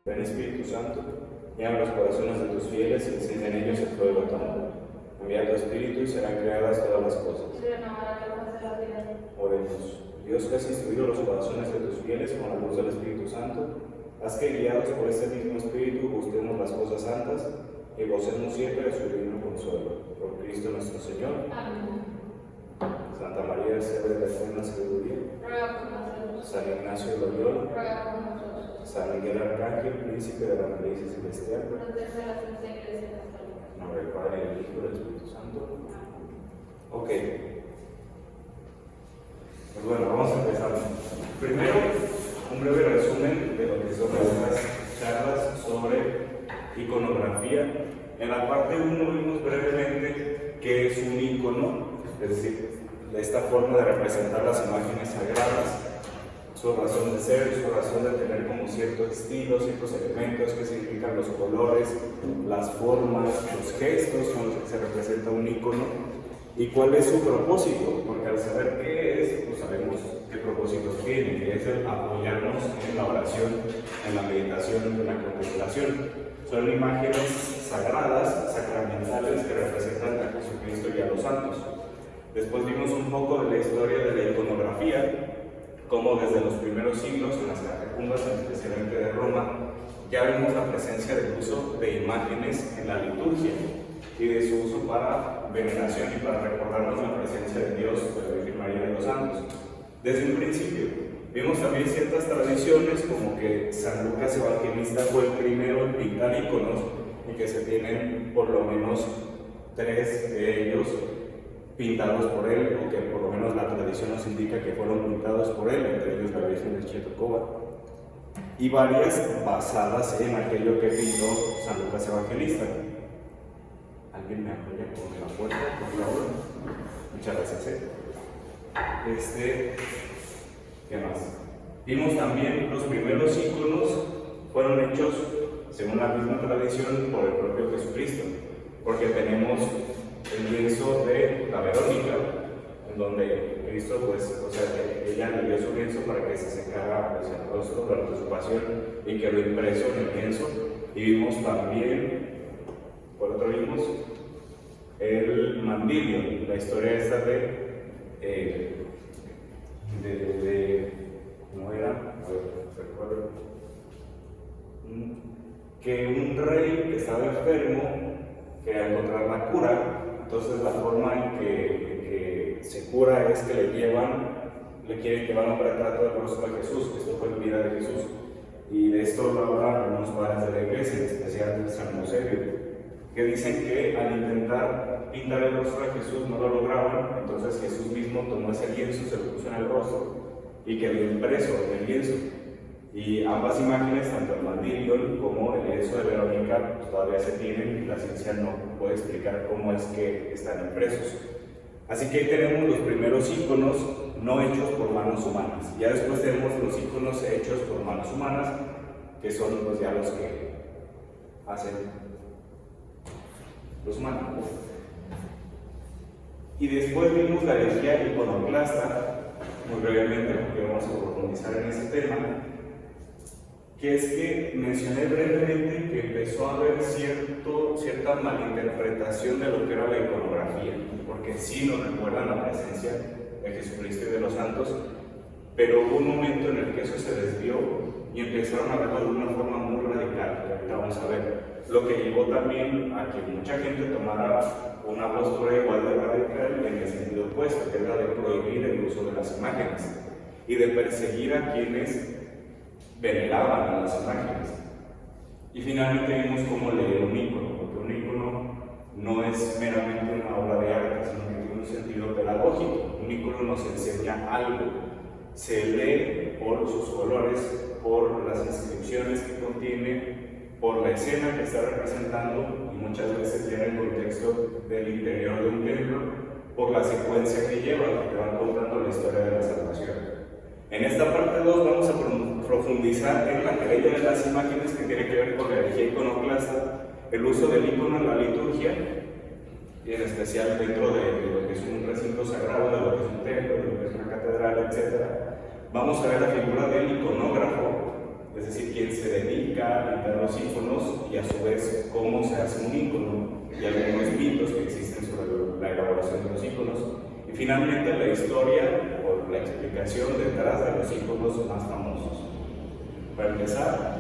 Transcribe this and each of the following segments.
Ven Espíritu Santo, llena los corazones de tus fieles y enciende en ellos el fuego de tu amor. Envía tu Espíritu y serán creadas todas las cosas. Oremos. Dios, que has instruido los corazones de tus fieles con la luz del Espíritu Santo, haz que guiados por este mismo Espíritu busquemos las cosas santas y gocemos siempre de su divino consuelo. Por Cristo nuestro Señor. Amén. Santa María, Sede de la Eterna Sabiduría. Ruega por nosotros. San Ignacio de Loyola. Ruega por nosotros. San Miguel Arcángel, príncipe de la milicia celestial. Protege a la Santa Iglesia Católica. En nombre del Padre, y del Hijo y del Espíritu Santo. Ok. Pues bueno, vamos a empezar. Primero, un breve resumen de lo que son nuestras charlas sobre iconografía. En la parte 1 vimos brevemente qué es un icono, es decir, de esta forma de representar las imágenes sagradas, su razón de ser, su razón de tener como cierto estilo, ciertos elementos que significan los colores, las formas, los gestos con los que se representa un icono y cuál es su propósito, porque al saber qué es, pues sabemos qué propósito tiene, que es el apoyarnos en la oración, en la meditación, en la contemplación. Son imágenes sagradas, sacramentales, que representan a Jesucristo y a los santos. Después vimos un poco de la historia de la iconografía, como desde los primeros siglos, en las catacumbas, especialmente de Roma, ya vemos la presencia del uso de imágenes en la liturgia y de su uso para veneración y para recordarnos la presencia de Dios, de la Virgen María y de los santos. Desde un principio, vimos también ciertas tradiciones, como que San Lucas Evangelista fue el primero en pintar iconos y que se tienen por lo menos 3 de ellos pintados por él, o que por lo menos la tradición nos indica que fueron pintados por él, entre ellos la Virgen de Chetocova, y varias basadas en aquello que pintó San Lucas Evangelista. ¿Alguien me apoya con la puerta, por favor? Muchas gracias. ¿Qué más? Vimos también los primeros íconos fueron hechos, según la misma tradición, por el propio Jesucristo, porque tenemos el lienzo de la Verónica, en donde Cristo, pues, o sea, ella le dio su lienzo para que se secara pues, el rostro durante su pasión y quedó impreso en el lienzo. Y vimos también, por otro vimos, el mandilio, la historia esta ¿cómo era? A ver, recuerdo. Que un rey que estaba enfermo quería encontrar la cura. Entonces la forma en que se cura es que le quieren llevar un retrato del rostro de Jesús, que esto fue en vida de Jesús. Y de esto lo hablan algunos padres de la iglesia, en especial San Eusebio, que dicen que al intentar pintar el rostro de Jesús no lo lograban, entonces Jesús mismo tomó ese lienzo, se lo puso en el rostro y quedó impreso en el lienzo. Y ambas imágenes, tanto el mandilio como el lienzo de Verónica, pues todavía se tienen y la ciencia no puede explicar cómo es que están impresos. Así que ahí tenemos los primeros íconos no hechos por manos humanas. Ya después tenemos los íconos hechos por manos humanas, que son pues ya los que hacen los humanos. Y después vimos la herejía iconoclasta, muy brevemente, porque vamos a profundizar en ese tema, que es que mencioné brevemente que empezó a haber cierta malinterpretación de lo que era la iconografía, porque sí nos recuerdan la presencia de Jesucristo y de los santos, pero hubo un momento en el que eso se desvió y empezaron a verlo de una forma muy radical, que ahorita vamos a ver, lo que llevó también a que mucha gente tomara una postura igual de radical en el sentido opuesto, que era de prohibir el uso de las imágenes y de perseguir a quienes veneraban a las imágenes. Y finalmente vimos cómo leer un ícono, porque un ícono no es meramente una obra de arte, sino que tiene un sentido pedagógico. Un ícono nos enseña algo, se lee por sus colores, por las inscripciones que contiene, por la escena que está representando, y muchas veces tiene el contexto del interior de un templo, por la secuencia que lleva, que te van contando la historia de la salvación. En esta parte 2 vamos a profundizar en la querella de las imágenes, que tiene que ver con la herejía iconoclasta, el uso del icono en la liturgia, y en especial dentro de lo que es un recinto sagrado, de lo que es un templo, de lo que es una catedral, etc. Vamos a ver la figura del iconógrafo, es decir, quien se dedica pintar los íconos y a su vez cómo se hace un ícono y algunos mitos que existen sobre la elaboración de los íconos. Y finalmente la historia o la explicación detrás de los íconos más famosos. Para empezar,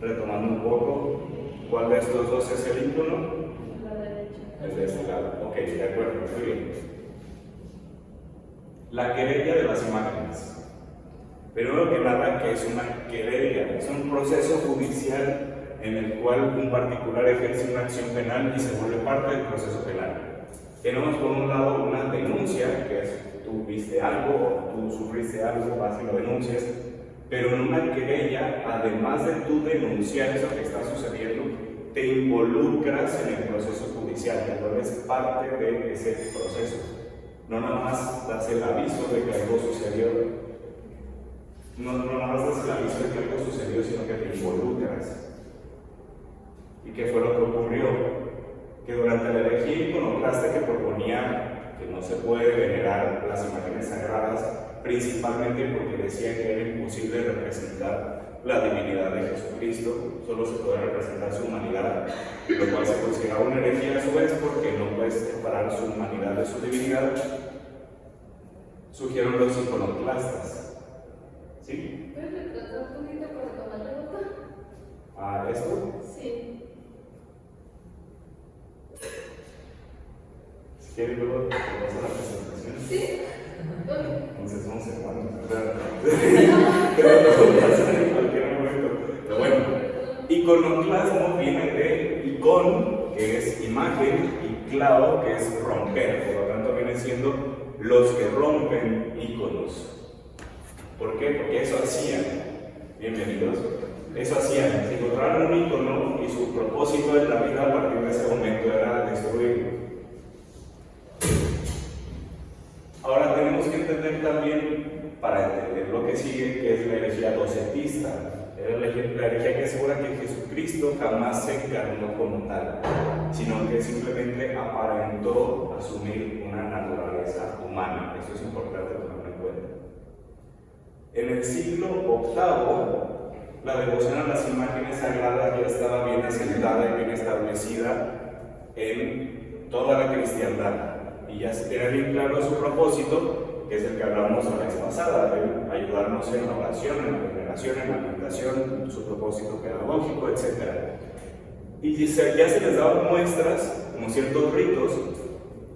retomando un poco, ¿cuál de estos dos es el ícono? La derecha. El de este lado. Ok, de acuerdo, muy bien. La querella de las imágenes. Primero que nada, ¿qué es una querella? Es un proceso judicial en el cual un particular ejerce una acción penal y se vuelve parte del proceso penal. Tenemos por un lado una denuncia, que es tú viste algo o tú sufriste algo, vas y lo denuncias, pero en una querella, además de tú denunciar eso que está sucediendo, te involucras en el proceso judicial, te vuelves parte de ese proceso. No nada más das el aviso de que algo sucedió, no nada más das el aviso de que algo sucedió, sino que te involucras. ¿Y qué fue lo que ocurrió? Que durante la herejía iconoclasta que proponía que no se puede venerar las imágenes sagradas, principalmente porque decía que era imposible representar la divinidad de Jesucristo, solo se puede representar su humanidad, lo cual se consideraba una herejía a su vez porque no puedes separar su humanidad de su divinidad, surgieron los iconoclastas. ¿Sí? ¿Puedes retrasar un poquito para tomar la nota? ¿Ah, esto? Sí. Si quieres luego te paso la presentación. ¿Sí? Entonces no sé cuándo, pero lo pasar en cualquier momento. Pero bueno, iconoclasmo viene de icon, que es imagen, y clavo, que es romper. Por lo tanto, viene siendo los que rompen iconos. ¿Por qué? Porque eso hacían. Bienvenidos. Eso hacían. Se encontraron un icono y su propósito en la vida a partir de ese momento era destruirlo. Ahora tenemos que entender también, para entender lo que sigue, que es la herejía docetista. Es la herejía que asegura que Jesucristo jamás se encarnó como tal, sino que simplemente aparentó asumir una naturaleza humana. Eso es importante tenerlo en cuenta. En el siglo VIII, la devoción a las imágenes sagradas ya estaba bien asentada y bien establecida en toda la cristiandad. Y ya se tiene bien claro su propósito, que es el que hablamos la vez pasada, de ayudarnos en la oración, en la veneración, en la meditación, su propósito pedagógico, etc. Y ya se les daban muestras, como ciertos ritos,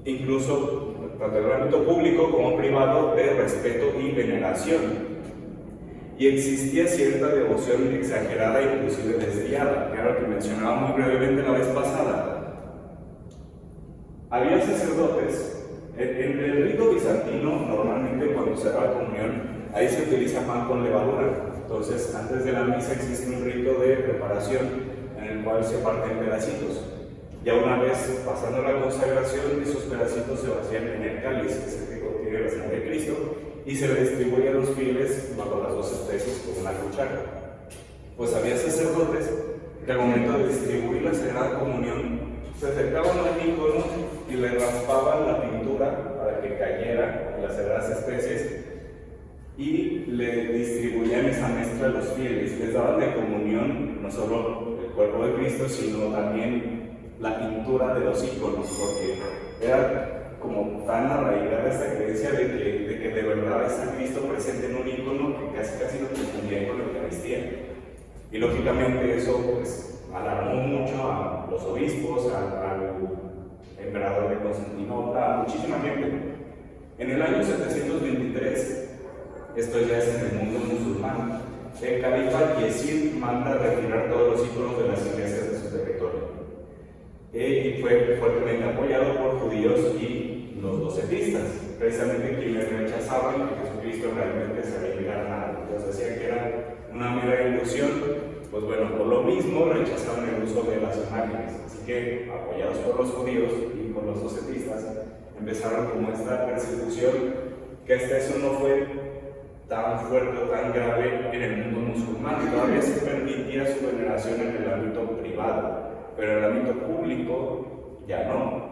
incluso tanto en el ámbito público como privado, de respeto y veneración. Y existía cierta devoción exagerada, inclusive desviada, que era lo que mencionaba muy brevemente la vez pasada. Había sacerdotes. En el rito bizantino, normalmente cuando se da la comunión, ahí se utiliza pan con levadura. Entonces, antes de la misa existe un rito de preparación en el cual se parten pedacitos. Ya una vez pasando la consagración, esos pedacitos se vacían en el cáliz, que es el que contiene la sangre de Cristo, y se le distribuye a los fieles bajo las dos especies con una cuchara. Pues había sacerdotes que al momento de distribuir la Sagrada Comunión se acercaban al ícono y le raspaban la pintura para que cayera en las sagradas especies y le distribuían esa mezcla a los fieles. Les daban de comunión no solo el cuerpo de Cristo, sino también la pintura de los íconos, porque era como tan arraigada esta creencia de que de verdad está Cristo presente en un ícono que casi lo confundían con la Eucaristía. Y lógicamente eso pues alarmó mucho a los obispos, al emperador de Constantinopla, a muchísima gente. En el año 723, esto ya es en el mundo musulmán, el califa Yezid manda retirar todos los íconos de las iglesias de su territorio. Y fue fuertemente apoyado por judíos y los docetistas, precisamente quienes rechazaban que Jesucristo realmente se había encarnado. Entonces decían que era una mera ilusión. Pues bueno, por lo mismo rechazaron el uso de las imágenes. Así que, apoyados por los judíos y por los docetistas, empezaron como esta persecución, que hasta eso no fue tan fuerte o tan grave en el mundo musulmán. Todavía se permitía su veneración en el ámbito privado, pero en el ámbito público ya no.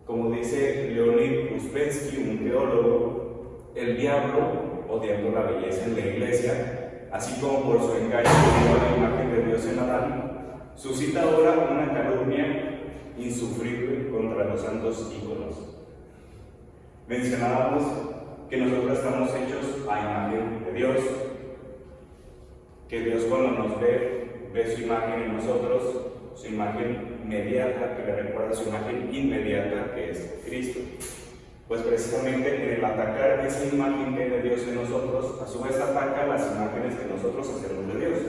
Como dice Leonid Uspensky, un teólogo, el diablo, odiando la belleza en la iglesia, así como por su engaño a la imagen de Dios en Adán, suscita ahora una calumnia insufrible contra los santos íconos. Mencionábamos que nosotros estamos hechos a imagen de Dios, que Dios cuando nos ve su imagen en nosotros, su imagen mediata, que le recuerda su imagen inmediata, que es Cristo. Pues precisamente en el atacar esa imagen que hay de Dios en nosotros, a su vez ataca las imágenes que nosotros hacemos de Dios.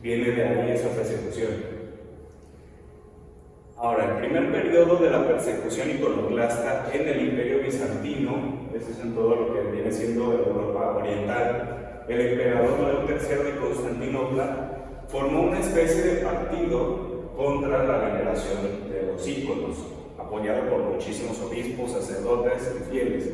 Viene de ahí esa persecución. Ahora, el primer periodo de la persecución iconoclasta en el Imperio Bizantino, eso es en todo lo que viene siendo Europa Oriental, el emperador León III de Constantinopla formó una especie de partido contra la veneración de los íconos, apoyado por muchísimos obispos, sacerdotes y fieles.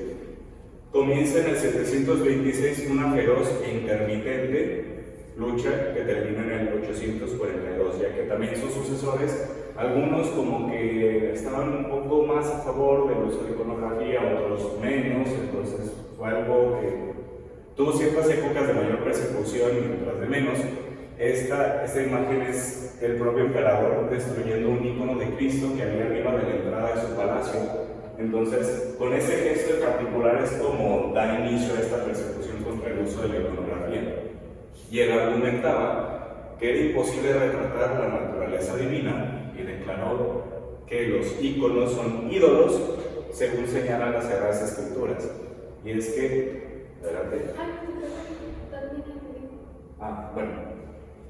Comienza en el 726 una feroz e intermitente lucha que termina en el 842, ya que también sus sucesores, algunos como que estaban un poco más a favor del uso de iconografía, otros menos, entonces fue algo que tuvo ciertas épocas de mayor persecución y otras de menos. Esta imagen es el propio emperador destruyendo un icono de Cristo que había arriba de la entrada de su palacio. Entonces, con ese gesto en particular es como da inicio a esta persecución contra el uso de la iconografía. Y él argumentaba que era imposible retratar la naturaleza divina y declaró que los íconos son ídolos según señalan las Sagradas Escrituras. Y es que, adelante. Bueno.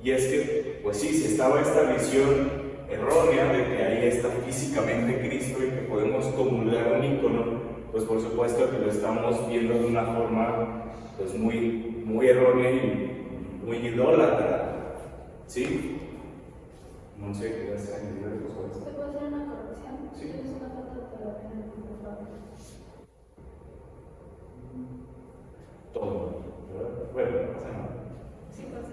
Y es que, pues sí, si estaba esta visión errónea de que ahí está físicamente Cristo y que podemos comulgar un ícono, pues por supuesto que lo estamos viendo de una forma pues muy errónea y muy idólatra. ¿Sí? No sé qué vas a entender de cosas. ¿Usted puede hacer una corrección? Sí. Es una falta de ortografía, por favor. Todo, ¿verdad? Bueno, no pasa nada. Sí, pasa.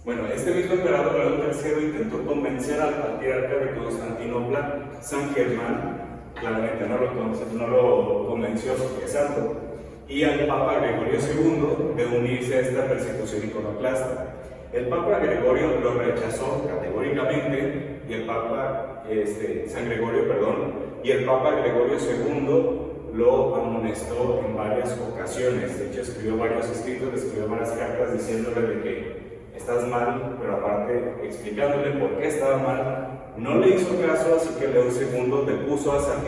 Bueno, este mismo emperador León III intentó convencer al patriarca de Constantinopla, San Germán, claramente no lo convenció porque es santo, y al Papa Gregorio II de unirse a esta persecución iconoclasta. El Papa Gregorio lo rechazó categóricamente, y el Papa, San Gregorio, y el Papa Gregorio II lo amonestó en varias ocasiones. De hecho, escribió varios escritos, escribió varias cartas diciéndole de que estás mal, pero aparte explicándole por qué estaba mal. No le hizo caso, así que León II depuso a San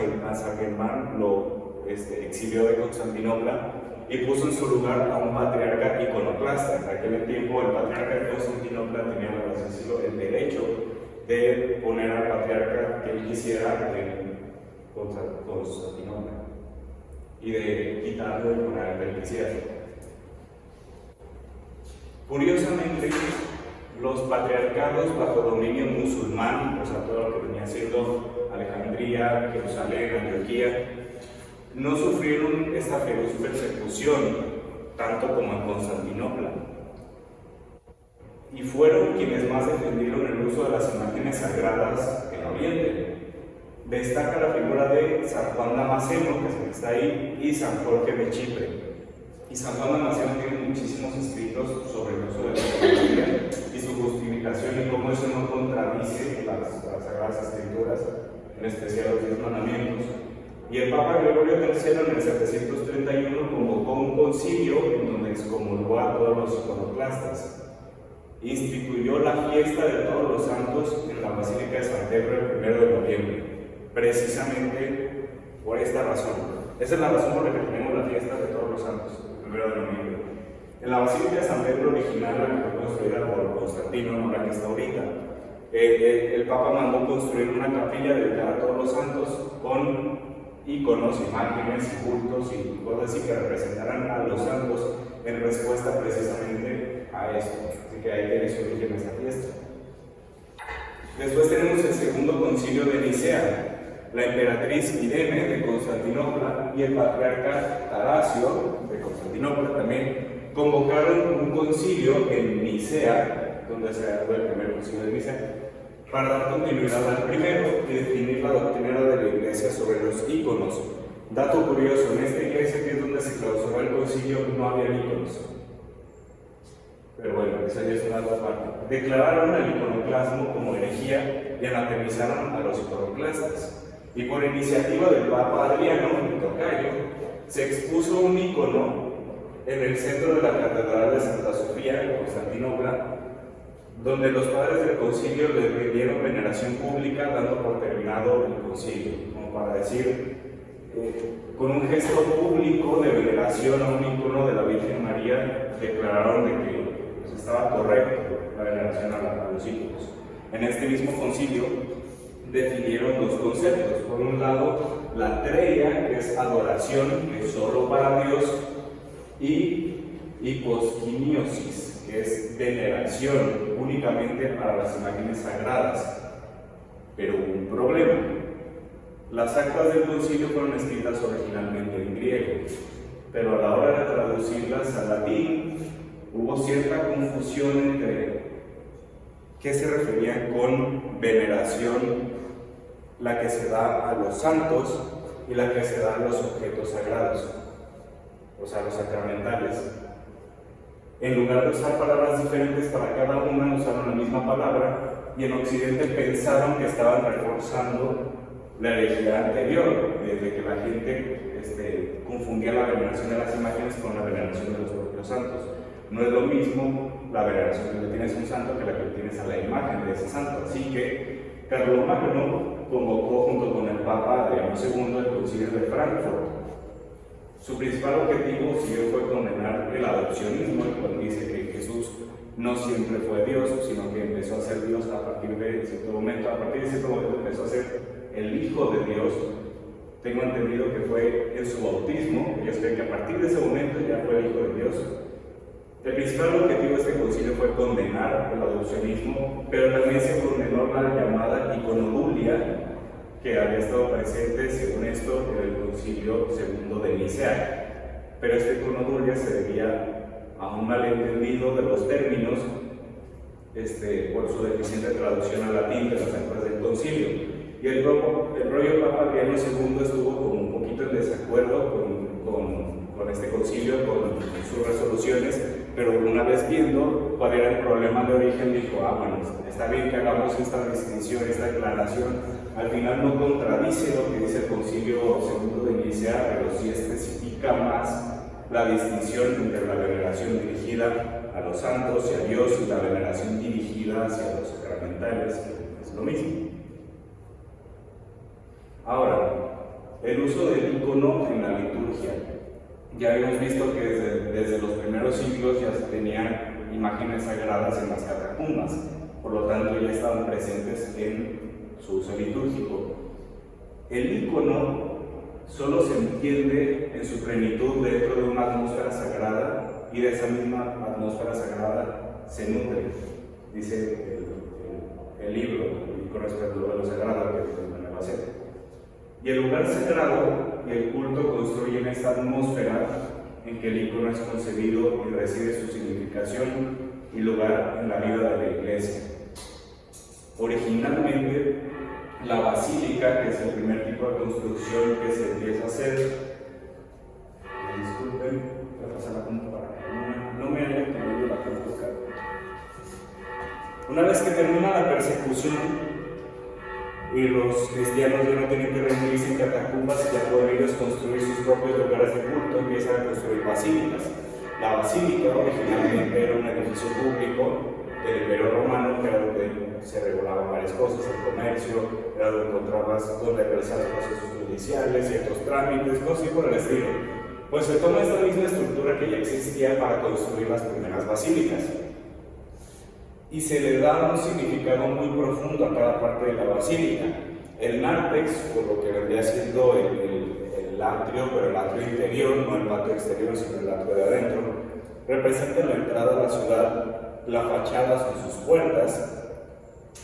Germán, lo exilió de Constantinopla y puso en su lugar a un patriarca iconoclasta. En aquel tiempo el patriarca de Constantinopla tenía, por así decirlo, el derecho de poner al patriarca que él quisiera en Constantinopla y de quitarlo y poner al que él quisiera. Curiosamente, los patriarcados bajo dominio musulmán, o sea, todo lo que venía siendo Alejandría, Jerusalén, Antioquía, no sufrieron esta feroz persecución, tanto como en Constantinopla. Y fueron quienes más defendieron el uso de las imágenes sagradas en Oriente. Destaca la figura de San Juan Damasceno, que es el que está ahí, y San Jorge de Chipre. Y San Juan Damasceno tiene muchísimos escritos sobre el uso de la iconografía y su justificación y cómo eso no contradice las Sagradas Escrituras, en especial los 10 mandamientos. Y el Papa Gregorio III en el 731 convocó un concilio en donde excomulgó a todos los iconoclastas. Instituyó la fiesta de todos los santos en la Basílica de San Pedro el 1 de noviembre, precisamente por esta razón. Esa es la razón por la que tenemos la fiesta de todos los santos, el 1 de noviembre. En la Basílica de San Pedro original, la que fue construida por Constantino, no la que está ahorita, el Papa mandó construir una capilla dedicada a todos los santos con íconos, imágenes, cultos y cosas así que representaran a los santos en respuesta precisamente a esto. Así que ahí tiene su origen esta fiesta. Después tenemos el segundo concilio de Nicea. La emperatriz Irene de Constantinopla y el patriarca Tarasio de Constantinopla también convocaron un concilio en Nicea, donde se habló el primer concilio de Nicea, para dar continuidad al primero y definir la doctrina de la iglesia sobre los íconos. Dato curioso, en esta iglesia, que es donde se clausuró el concilio, no había íconos. Pero bueno, esa ya es una otra parte. Declararon el iconoclasmo como herejía y anatemizaron a los iconoclastas. Y por iniciativa del Papa Adriano, el tocayo, se expuso un icono en el centro de la Catedral de Santa Sofía, en Constantinopla, donde los padres del concilio le rindieron veneración pública, dando por terminado el concilio, como para decir, con un gesto público de veneración a un icono de la Virgen María, declararon de que pues, estaba correcto la veneración a los íconos. En este mismo concilio definieron dos conceptos. Por un lado, la treia, que es adoración, que es solo para Dios, y hiposquiniosis, que es veneración únicamente para las imágenes sagradas. Pero hubo un problema. Las actas del concilio fueron escritas originalmente en griego, pero a la hora de traducirlas al latín hubo cierta confusión entre qué se refería con veneración, la que se da a los santos y la que se da a los objetos sagrados, o sea, los sacramentales. En lugar de usar palabras diferentes para cada una, usaron la misma palabra, y en Occidente pensaron que estaban reforzando la herejía anterior, desde que la gente confundía la veneración de las imágenes con la veneración de los propios santos. No es lo mismo la veneración que le tienes a un santo que la que le tienes a la imagen de ese santo. Así que Carlomagno convocó junto con el Papa Adriano II el Concilio de Frankfurt. Su principal objetivo fue condenar el adopcionismo, el cual dice que Jesús no siempre fue Dios, sino que empezó a ser Dios a partir de cierto momento. A partir de cierto momento empezó a ser el Hijo de Dios. Tengo entendido que fue en su bautismo, ellos creen que a partir de ese momento ya fue el Hijo de Dios. El principal objetivo de este concilio fue condenar el adopcionismo, pero también se condenó la llamada iconodulia, que había estado presente, según esto, en el concilio segundo de Nicea. Pero esta iconodulia se debía a un malentendido de los términos por su deficiente traducción al latín de las actas del concilio. Y el propio Papa Adriano II estuvo como un poquito en desacuerdo con este concilio, con sus resoluciones, pero una vez viendo cuál era el problema de origen, dijo, bueno, está bien que hagamos esta distinción, esta declaración, al final no contradice lo que dice el concilio segundo de Nicea, pero sí especifica más la distinción entre la veneración dirigida a los santos y a Dios y la veneración dirigida hacia los sacramentales, que es lo mismo. Ahora, el uso del icono en la liturgia. Ya habíamos visto que desde los primeros siglos ya se tenían imágenes sagradas en las catacumbas, por lo tanto ya estaban presentes en su uso litúrgico. El icono solo se entiende en su plenitud dentro de una atmósfera sagrada, y de esa misma atmósfera sagrada se nutre, dice el libro, el icono respecto de lo sagrado, que es el Nuevo. Y el lugar sagrado y el culto construyen esta atmósfera en que el icono es concebido y recibe su significación y lugar en la vida de la iglesia. Originalmente, la basílica, que es el primer tipo de construcción que se empieza a hacer, disculpen, voy a pasar la punta para que no me haya tenido la punta. Una vez que termina la persecución y los cristianos ya no tienen que reunirse en catacumbas y ya pueden ellos construir sus propios lugares de culto, empiezan a construir basílicas. La basílica originalmente era un edificio público del Imperio Romano, que era donde se regulaban varias cosas, el comercio, era donde encontrabas donde realizar procesos judiciales, ciertos trámites, cosas así por el estilo. Pues se toma esta misma estructura que ya existía para construir las primeras basílicas, y se le da un significado muy profundo a cada parte de la basílica. El nártex, por lo que vendría siendo el atrio, pero el atrio interior, no el patio exterior, sino el atrio de adentro, representa la entrada a la ciudad, la fachada con sus puertas,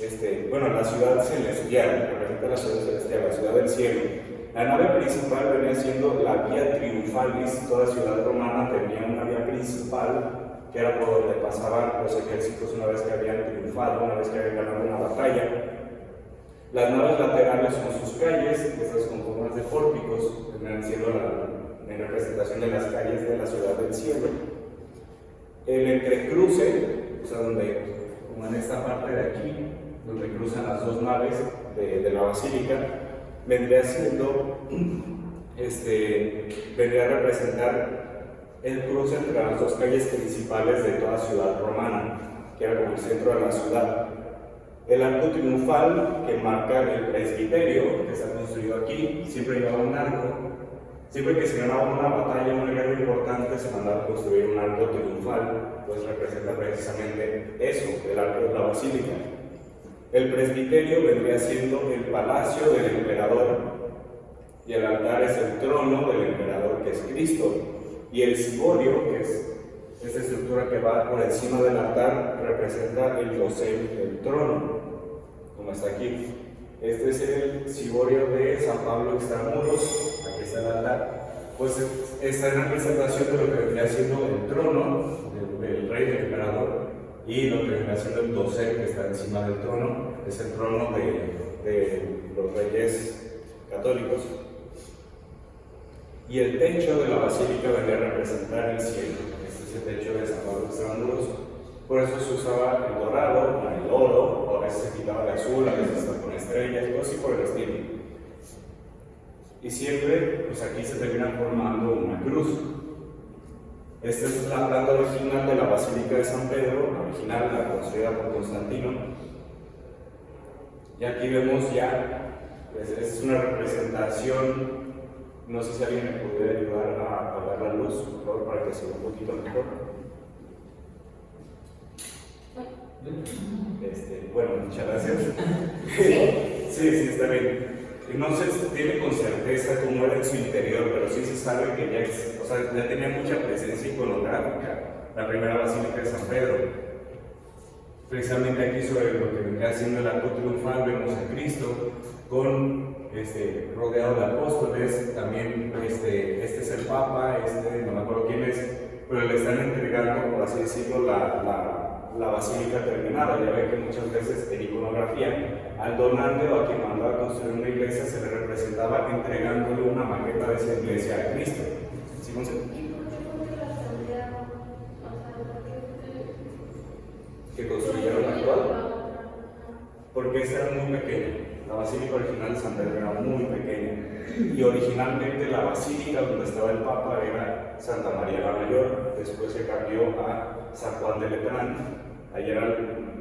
la ciudad celestial, representa la ciudad celestial, la ciudad del cielo. La nave principal venía siendo la vía triunfalis. Toda ciudad romana tenía una vía principal, que era por donde pasaban los ejércitos una vez que habían triunfado, una vez que habían ganado una batalla. Las naves laterales son sus calles, estas con formas de pórticos, terminan siendo en representación de las calles de la ciudad del cielo. El entrecruce, o sea, como en esta parte de aquí, donde cruzan las dos naves de la basílica, vendría siendo, vendría a representar el cruce entre las dos calles principales de toda ciudad romana, que era como el centro de la ciudad. El arco triunfal que marca el presbiterio, que está construido aquí, siempre llevaba un arco. Siempre que se ganaba una batalla, una guerra importante, se mandaba a construir un arco triunfal, pues representa precisamente eso, el arco de la basílica. El presbiterio vendría siendo el palacio del emperador, y el altar es el trono del emperador, que es Cristo. Y el ciborio, que es esta estructura que va por encima del altar, representa el dosel del trono, como está aquí. Este es el ciborio de San Pablo Extramuros, aquí está el altar. Pues esta es la representación de lo que vendría siendo el trono del rey, del emperador, y lo que vendría siendo el dosel que está encima del trono, es el trono de los reyes católicos. Y el techo de la basílica vendría a representar el cielo. Este es el techo de San Pablo Extramuros. Por eso se usaba el dorado, el oro, o a veces se quitaba el azul, a veces hasta con estrellas, o así por el estilo. Y siempre, pues aquí se termina formando una cruz. Esta es la planta original de la Basílica de San Pedro, la original, la construida por Constantino. Y aquí vemos ya, pues, es una representación. No sé si alguien me puede ayudar a apagar la luz, por favor, para que se vea un poquito mejor. Bueno, muchas gracias. Sí, está bien. No se tiene con certeza cómo era en su interior, pero sí se sabe que ya tenía mucha presencia iconográfica la primera basílica de San Pedro. Precisamente aquí sobre lo que vendría haciendo el arco triunfal vemos a Cristo rodeado de apóstoles. También este es el Papa, no me acuerdo quién es, pero le están entregando, por así decirlo, la basílica terminada. Ya ven que muchas veces en iconografía al donante o a quien mandaba a construir una iglesia se le representaba entregándole una maqueta de esa iglesia a Cristo. ¿Sí, Monse? ¿Que construyeron la actual? Porque esta era muy pequeña. La basílica original de San Pedro era muy pequeña. Y originalmente la basílica donde estaba el Papa era Santa María la Mayor. Después se cambió a San Juan de Letrán. Allí era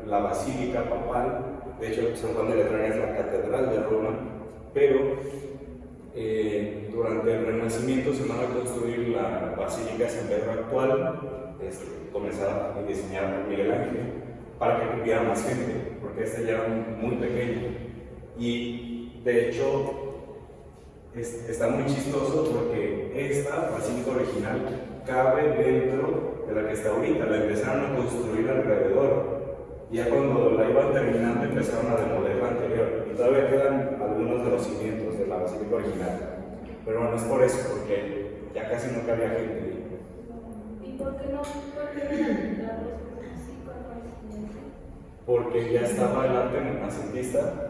la basílica papal. De hecho, San Juan de Letrán es la catedral de Roma. Pero durante el Renacimiento se mandó a construir la basílica de San Pedro actual, comenzada y diseñada por Miguel Ángel, para que cupiera más gente, porque esta ya era muy pequeña. Y de hecho, está muy chistoso porque esta basílica original cabe dentro de la que está ahorita. La empezaron a construir alrededor. Ya cuando la iban terminando empezaron a demoler la anterior. Y todavía quedan algunos de los cimientos de la basílica original. Pero bueno, es por eso, porque ya casi no cabía gente ahí. ¿Y por qué no pintarlos así cuando hay cimiento? Porque ya estaba el arte renacentista,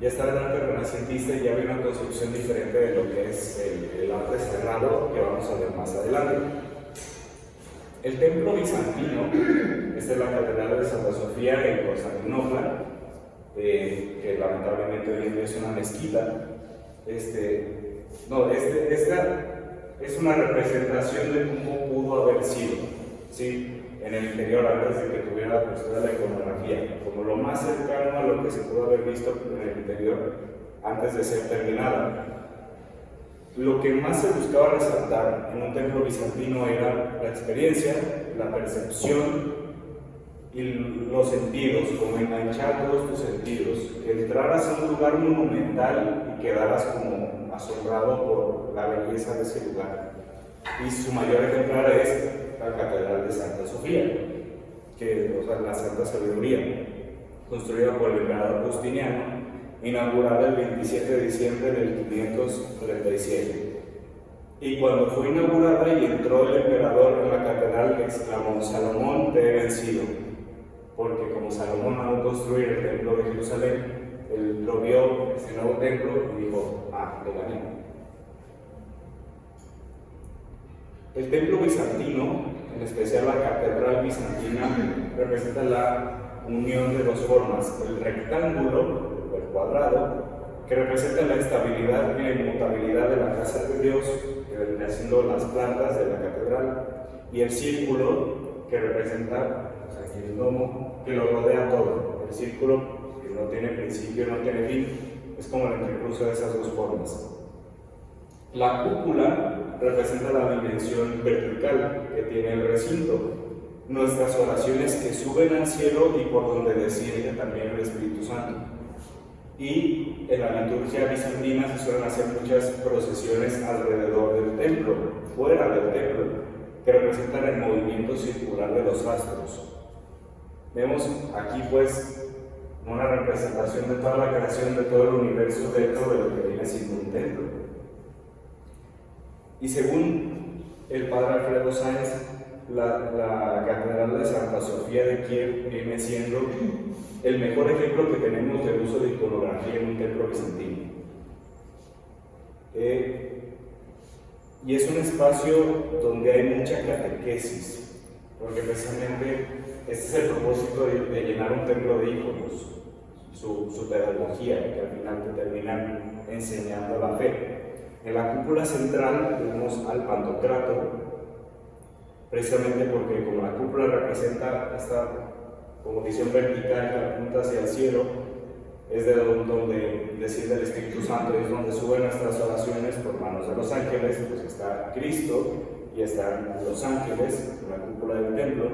ya estaba el arte renacentista y ya había una construcción diferente de lo que es el arte sagrado que vamos a ver más adelante. El templo bizantino, esta es la catedral de Santa Sofía en Constantinopla, que lamentablemente hoy en día es una mezquita. Esta es una representación de cómo pudo haber sido, ¿sí? En el interior antes de que tuviera la cuestión de la iconografía, como lo más cercano a lo que se pudo haber visto en el interior antes de ser terminada. Lo que más se buscaba resaltar en un templo bizantino era la experiencia, la percepción y los sentidos, como enganchar todos tus sentidos, que entraras a un lugar monumental y quedaras como asombrado por la belleza de ese lugar. Y su mayor ejemplar es la Catedral de Santa Sofía, la Santa Sabiduría, construida por el emperador Justiniano, inaugurada el 27 de diciembre del 537. Y cuando fue inaugurada y entró el emperador en la catedral, exclamó: Salomón te he vencido, porque como Salomón mandó construir el templo de Jerusalén, él lo vio, ese nuevo templo, y dijo: le gané. El templo bizantino, en especial la catedral bizantina, representa la unión de dos formas: el rectángulo o el cuadrado, que representa la estabilidad y la inmutabilidad de la casa de Dios, que vendría siendo las plantas de la catedral, y el círculo, que representa aquí el domo, que lo rodea todo. El círculo, que no tiene principio, no tiene fin, es como el entrecruce de esas dos formas. La cúpula representa la dimensión vertical que tiene el recinto, nuestras oraciones que suben al cielo y por donde desciende también el Espíritu Santo. Y en la liturgia bizantina se suelen hacer muchas procesiones alrededor del templo, fuera del templo, que representan el movimiento circular de los astros. Vemos aquí pues una representación de toda la creación, de todo el universo dentro de lo que viene siendo un templo. Y según el padre Alfredo Sáenz, la Catedral de Santa Sofía de Kiev viene siendo el mejor ejemplo que tenemos del uso de iconografía en un templo bizantino. Y es un espacio donde hay mucha catequesis, porque precisamente este es el propósito de llenar un templo de íconos, su pedagogía, que al final te terminan enseñando la fe. En la cúpula central vemos al Pantocrator, precisamente porque como la cúpula representa esta como visión vertical que apunta hacia el cielo, es de donde desciende el Espíritu Santo, es donde suben nuestras oraciones por manos de los ángeles. Pues está Cristo y están los ángeles en la cúpula del templo.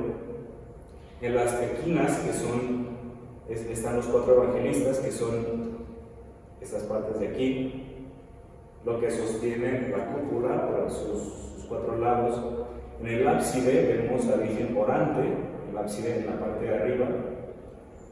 En las esquinas, están los cuatro evangelistas, que son estas partes de aquí, lo que sostiene la cúpula por sus cuatro lados. En el ábside vemos la Virgen orante, el ábside en la parte de arriba.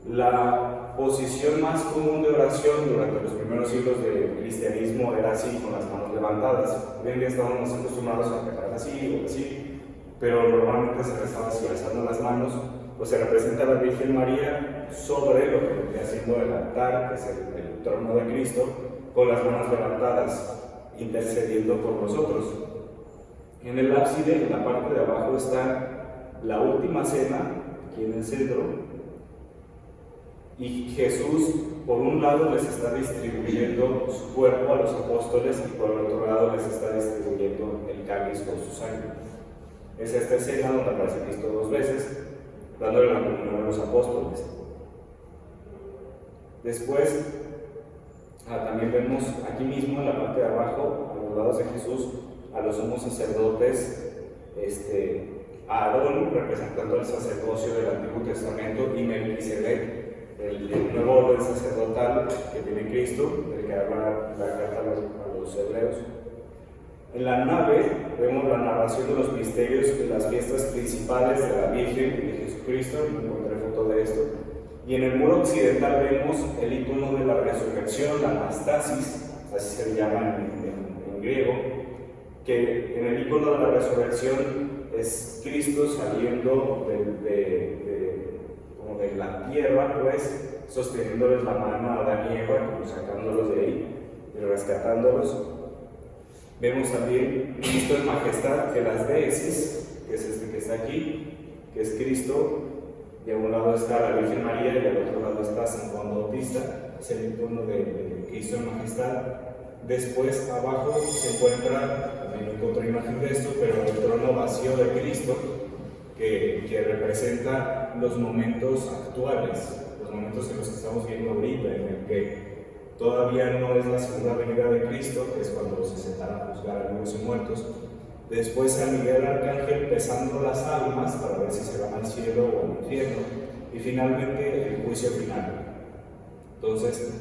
La posición más común de oración durante los primeros siglos del cristianismo era así, con las manos levantadas. Hoy en día estamos acostumbrados a rezar así o así, pero normalmente se rezaba así, alzando las manos. Pues se representa a la Virgen María sobre lo que vendría siendo el altar, que es el trono de Cristo, con las manos levantadas, intercediendo por nosotros. En el ábside, en la parte de abajo, está la última cena, aquí en el centro, y Jesús, por un lado, les está distribuyendo su cuerpo a los apóstoles y por el otro lado les está distribuyendo el cáliz con su sangre. Es esta escena donde aparece Cristo dos veces, dándole la comunión a los apóstoles. Después, también vemos aquí mismo en la parte de abajo, a los lados de Jesús, a los sumos sacerdotes, a Aarón, representando el sacerdocio del Antiguo Testamento, y Melquisedec, el nuevo orden sacerdotal que tiene Cristo, del que habla la carta a los hebreos. En la nave vemos la narración de los misterios de las fiestas principales de la Virgen y de Jesucristo, encontré foto de esto. Y en el muro occidental vemos el icono de la resurrección, la anastasis, así se llama en griego, que en el icono de la resurrección es Cristo saliendo como de la tierra, pues, sosteniéndoles la mano a Adán y Eva, como sacándolos de ahí y rescatándolos. Vemos también Cristo en majestad, que las deesis, que es este que está aquí, que es Cristo, y a un lado está la Virgen María y al otro lado está San Juan Bautista, es el icono de Cristo en majestad. Después abajo se encuentra, también otra imagen de esto, pero el trono vacío de Cristo, que representa los momentos actuales, los momentos en los que estamos viendo ahorita, en el que todavía no es la segunda venida de Cristo, que es cuando se sentará a juzgar a vivos y muertos. Después San Miguel Arcángel pesando las almas para ver si se van al cielo o al infierno. Y finalmente el juicio final. Entonces,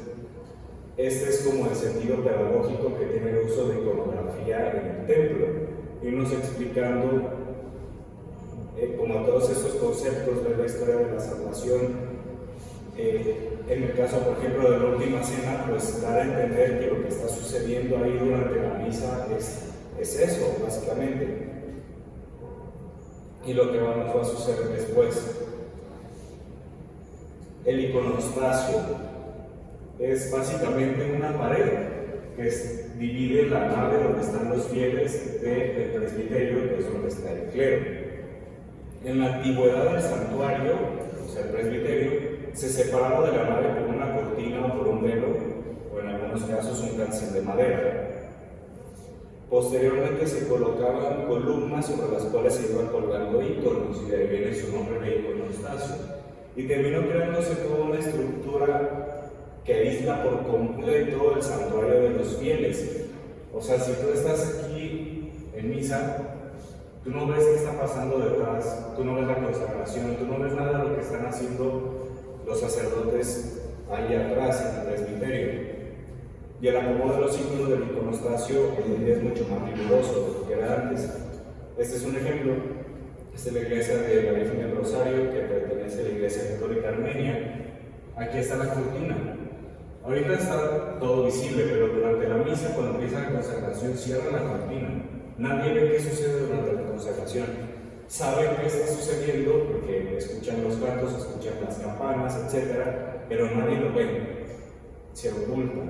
este es como el sentido pedagógico que tiene el uso de iconografía en el templo. Irnos explicando como todos estos conceptos de la historia de la salvación. En el caso, por ejemplo, de la última cena, pues dar a entender que lo que está sucediendo ahí durante la misa es eso, básicamente. Y lo que nos va a suceder después. El iconostasio es básicamente una pared que divide la nave donde están los fieles del presbiterio, que es donde está el clero. En la antigüedad del santuario, o sea, el presbiterio, se separaba de la nave por una cortina o por un velo, o en algunos casos un cancel de madera. Posteriormente se colocaban columnas sobre las cuales se iban colgando íconos, y de ahí viene su nombre de iconostasio. Y terminó creándose toda una estructura que aísla por completo el santuario de los fieles. O sea, si tú estás aquí en misa, tú no ves qué está pasando detrás, tú no ves la consagración, tú no ves nada de lo que están haciendo los sacerdotes ahí atrás en el presbiterio. Y el acomodo de los íconos del iconostasio hoy en día es mucho más riguroso de lo que era antes. Este es un ejemplo. Esta es la iglesia de la Virgen del Rosario, que pertenece a la Iglesia Católica Armenia. Aquí está la cortina. Ahorita está todo visible, pero durante la misa, cuando empieza la consagración, cierra la cortina. Nadie ve qué sucede durante la consagración. Saben qué está sucediendo porque escuchan los cantos, escuchan las campanas, etc., pero nadie lo ve. Se oculta.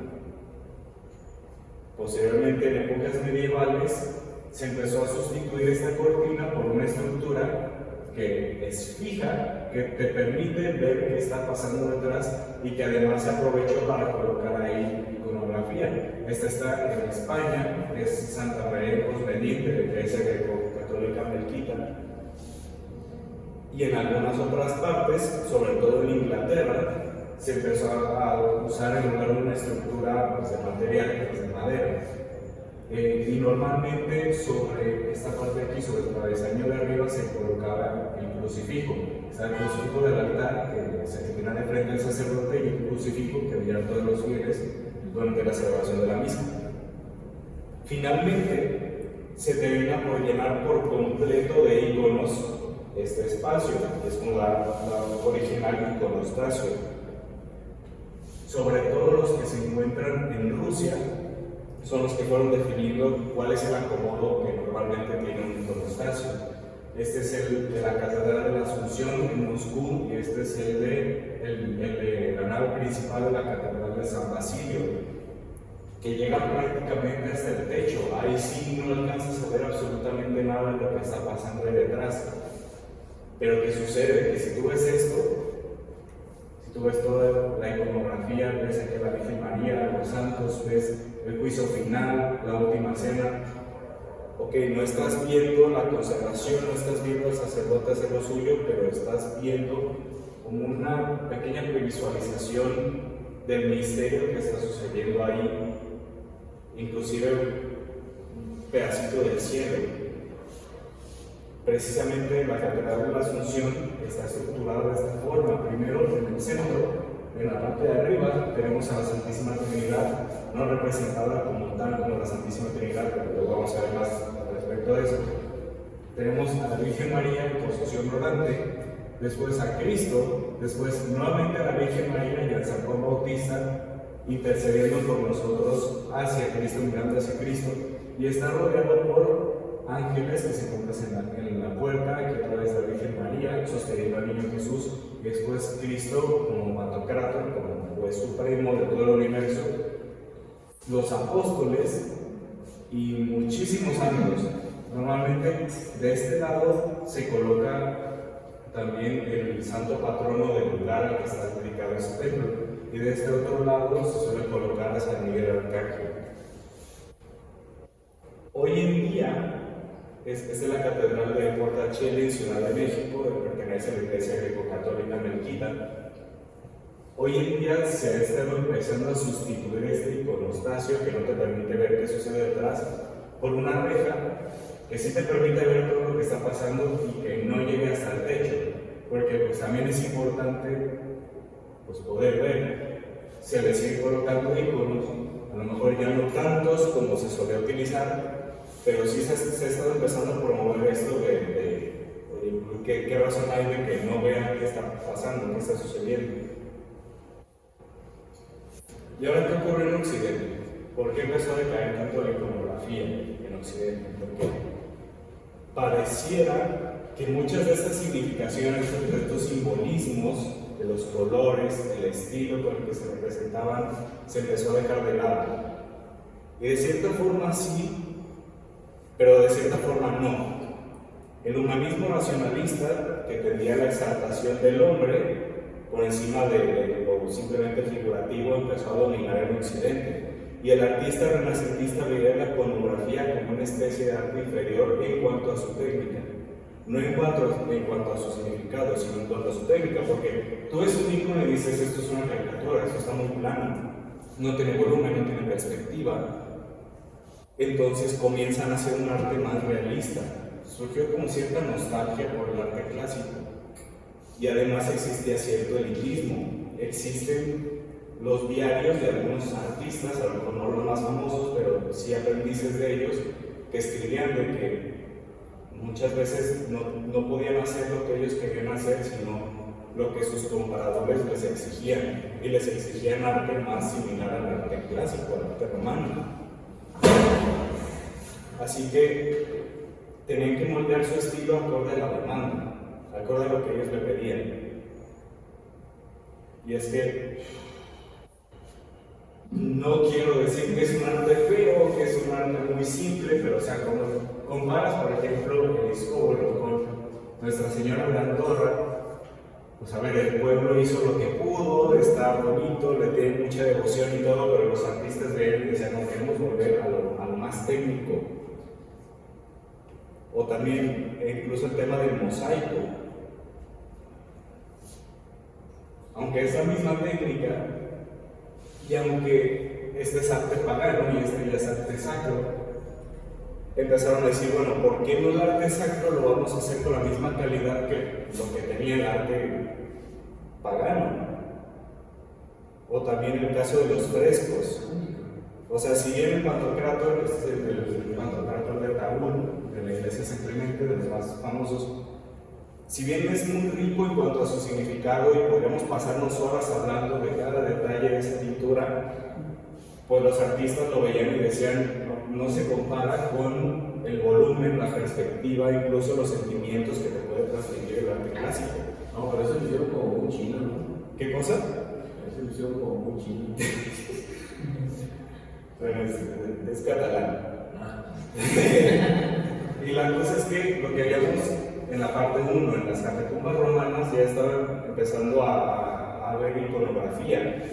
Posteriormente, en épocas medievales, se empezó a sustituir esta cortina por una estructura que es fija, que te permite ver qué está pasando detrás y que además se aprovechó para colocar ahí iconografía. Esta está en España, es Santa María de Cosmedín, de la Iglesia Greco-Católica Melquita. Y en algunas otras partes, sobre todo en Inglaterra, se empezó a usar en lugar de una estructura de material, de madera. Y normalmente sobre esta parte de aquí, sobre el travesaño de arriba, se colocaba el crucifijo. O sea, el crucifijo del altar que se tenía de frente al sacerdote y el crucifijo que veían todos los fieles durante la celebración de la misa. Finalmente, se termina por llenar por completo de íconos este espacio, que es como la original iconostasio. Sobre todo los que se encuentran en Rusia, son los que fueron definiendo cuál es el acomodo que normalmente tiene un iconostasio. Este es el de la Catedral de la Asunción en Moscú, y este es el de la nave principal de la Catedral de San Basilio, que llega prácticamente hasta el techo. Ahí sí no alcanzas a ver absolutamente nada de lo que está pasando ahí detrás. Pero ¿qué sucede? Que si tú ves esto, si tú ves toda la iconografía, ves aquí a la Virgen María, los santos, ves el juicio final, la última cena, ok, no estás viendo la consagración, no estás viendo al sacerdote hacer lo suyo, pero estás viendo como una pequeña previsualización del misterio que está sucediendo ahí, inclusive un pedacito del cielo. Precisamente la Catedral de la Asunción está estructurada de esta forma. Primero, en el centro, en la parte de arriba, tenemos a la Santísima Trinidad, no representada como tal como la Santísima Trinidad, pero luego vamos a ver más al respecto de eso. Tenemos a la Virgen María en posición rodante, después a Cristo, después nuevamente a la Virgen María y a San Juan Bautista, intercediendo por nosotros hacia Cristo, mirando hacia Cristo, y está rodeado por ángeles que se encuentran en la puerta, que otra vez la Virgen María sosteniendo al niño Jesús, y después Cristo como Pantocrátor, como juez supremo de todo el universo, los apóstoles y muchísimos ángeles. Normalmente de este lado se coloca también el santo patrono del lugar al que está dedicado ese templo, y de este otro lado se suele colocar a San Miguel Arcángel. Hoy en día, es de la Catedral de Portacheli en Ciudad de México, que pertenece a la Iglesia Greco-Católica Melquita. Hoy en día se ha estado empezando a sustituir este iconostasio que no te permite ver qué sucede detrás por una reja que sí te permite ver todo lo que está pasando y que no llegue hasta el techo, porque pues también es importante pues, poder ver. Se le sigue colocando iconos, a lo mejor ya no tantos como se solía utilizar, pero sí se ha estado empezando a promover esto de qué razón hay de que no vean qué está pasando, qué está sucediendo. ¿Y ahora qué ocurre en Occidente? ¿Por qué empezó a decaer tanto la iconografía en Occidente? Porque pareciera que muchas de estas significaciones, de estos simbolismos, de los colores, del estilo con el que se representaban, se empezó a dejar de lado. Y de cierta forma sí, pero de cierta forma no. El humanismo racionalista, que tendía a la exaltación del hombre por encima de lo simplemente figurativo, empezó a dominar el occidente. Y el artista renacentista veía la iconografía como una especie de arte inferior en cuanto a su técnica. No en cuanto a su significado, sino en cuanto a su técnica, porque tú ves un icono y dices, esto es una caricatura, esto está muy plano, no tiene volumen, no tiene perspectiva. Entonces comienzan a hacer un arte más realista. Surgió como cierta nostalgia por el arte clásico. Y además existía cierto elitismo. Existen los diarios de algunos artistas, a lo mejor no los más famosos, pero sí aprendices de ellos, que escribían de que muchas veces no podían hacer lo que ellos querían hacer, sino lo que sus comparadores les exigían. Y les exigían arte más similar al arte clásico, al arte romano. Así que tenían que moldear su estilo acorde a la demanda, acorde a lo que ellos le pedían. Y es que no quiero decir que es un arte feo, que es un arte muy simple, pero o sea, como comparas, por ejemplo, el Iscóbolo con Nuestra Señora de Andorra, pues a ver, el pueblo hizo lo que pudo, está bonito, le tiene mucha devoción y todo, pero los artistas de él decían, no, queremos volver a lo más técnico. O también, incluso el tema del mosaico. Aunque es la misma técnica, y aunque este es arte pagano y este ya es arte sacro, empezaron a decir, bueno, ¿por qué no el arte sacro lo vamos a hacer con la misma calidad que lo que tenía el arte pagano? O también el caso de los frescos. O sea, si bien el Pantocrátor, este es el Pantocrátor de Taúl, de la iglesia San Clemente, de los más famosos, si bien es muy rico en cuanto a su significado y podríamos pasarnos horas hablando de cada detalle de esa pintura, pues los artistas lo veían y decían, no se compara con el volumen, la perspectiva, incluso los sentimientos que te puede transmitir el arte clásico. No, pero eso lo hicieron como muy chino, ¿no? ¿Qué cosa? Eso lo hicieron como muy chino. Bueno, es catalán. Y la cosa es que lo que habíamos en la parte 1, en las catacumbas romanas, ya estaban empezando a ver iconografía.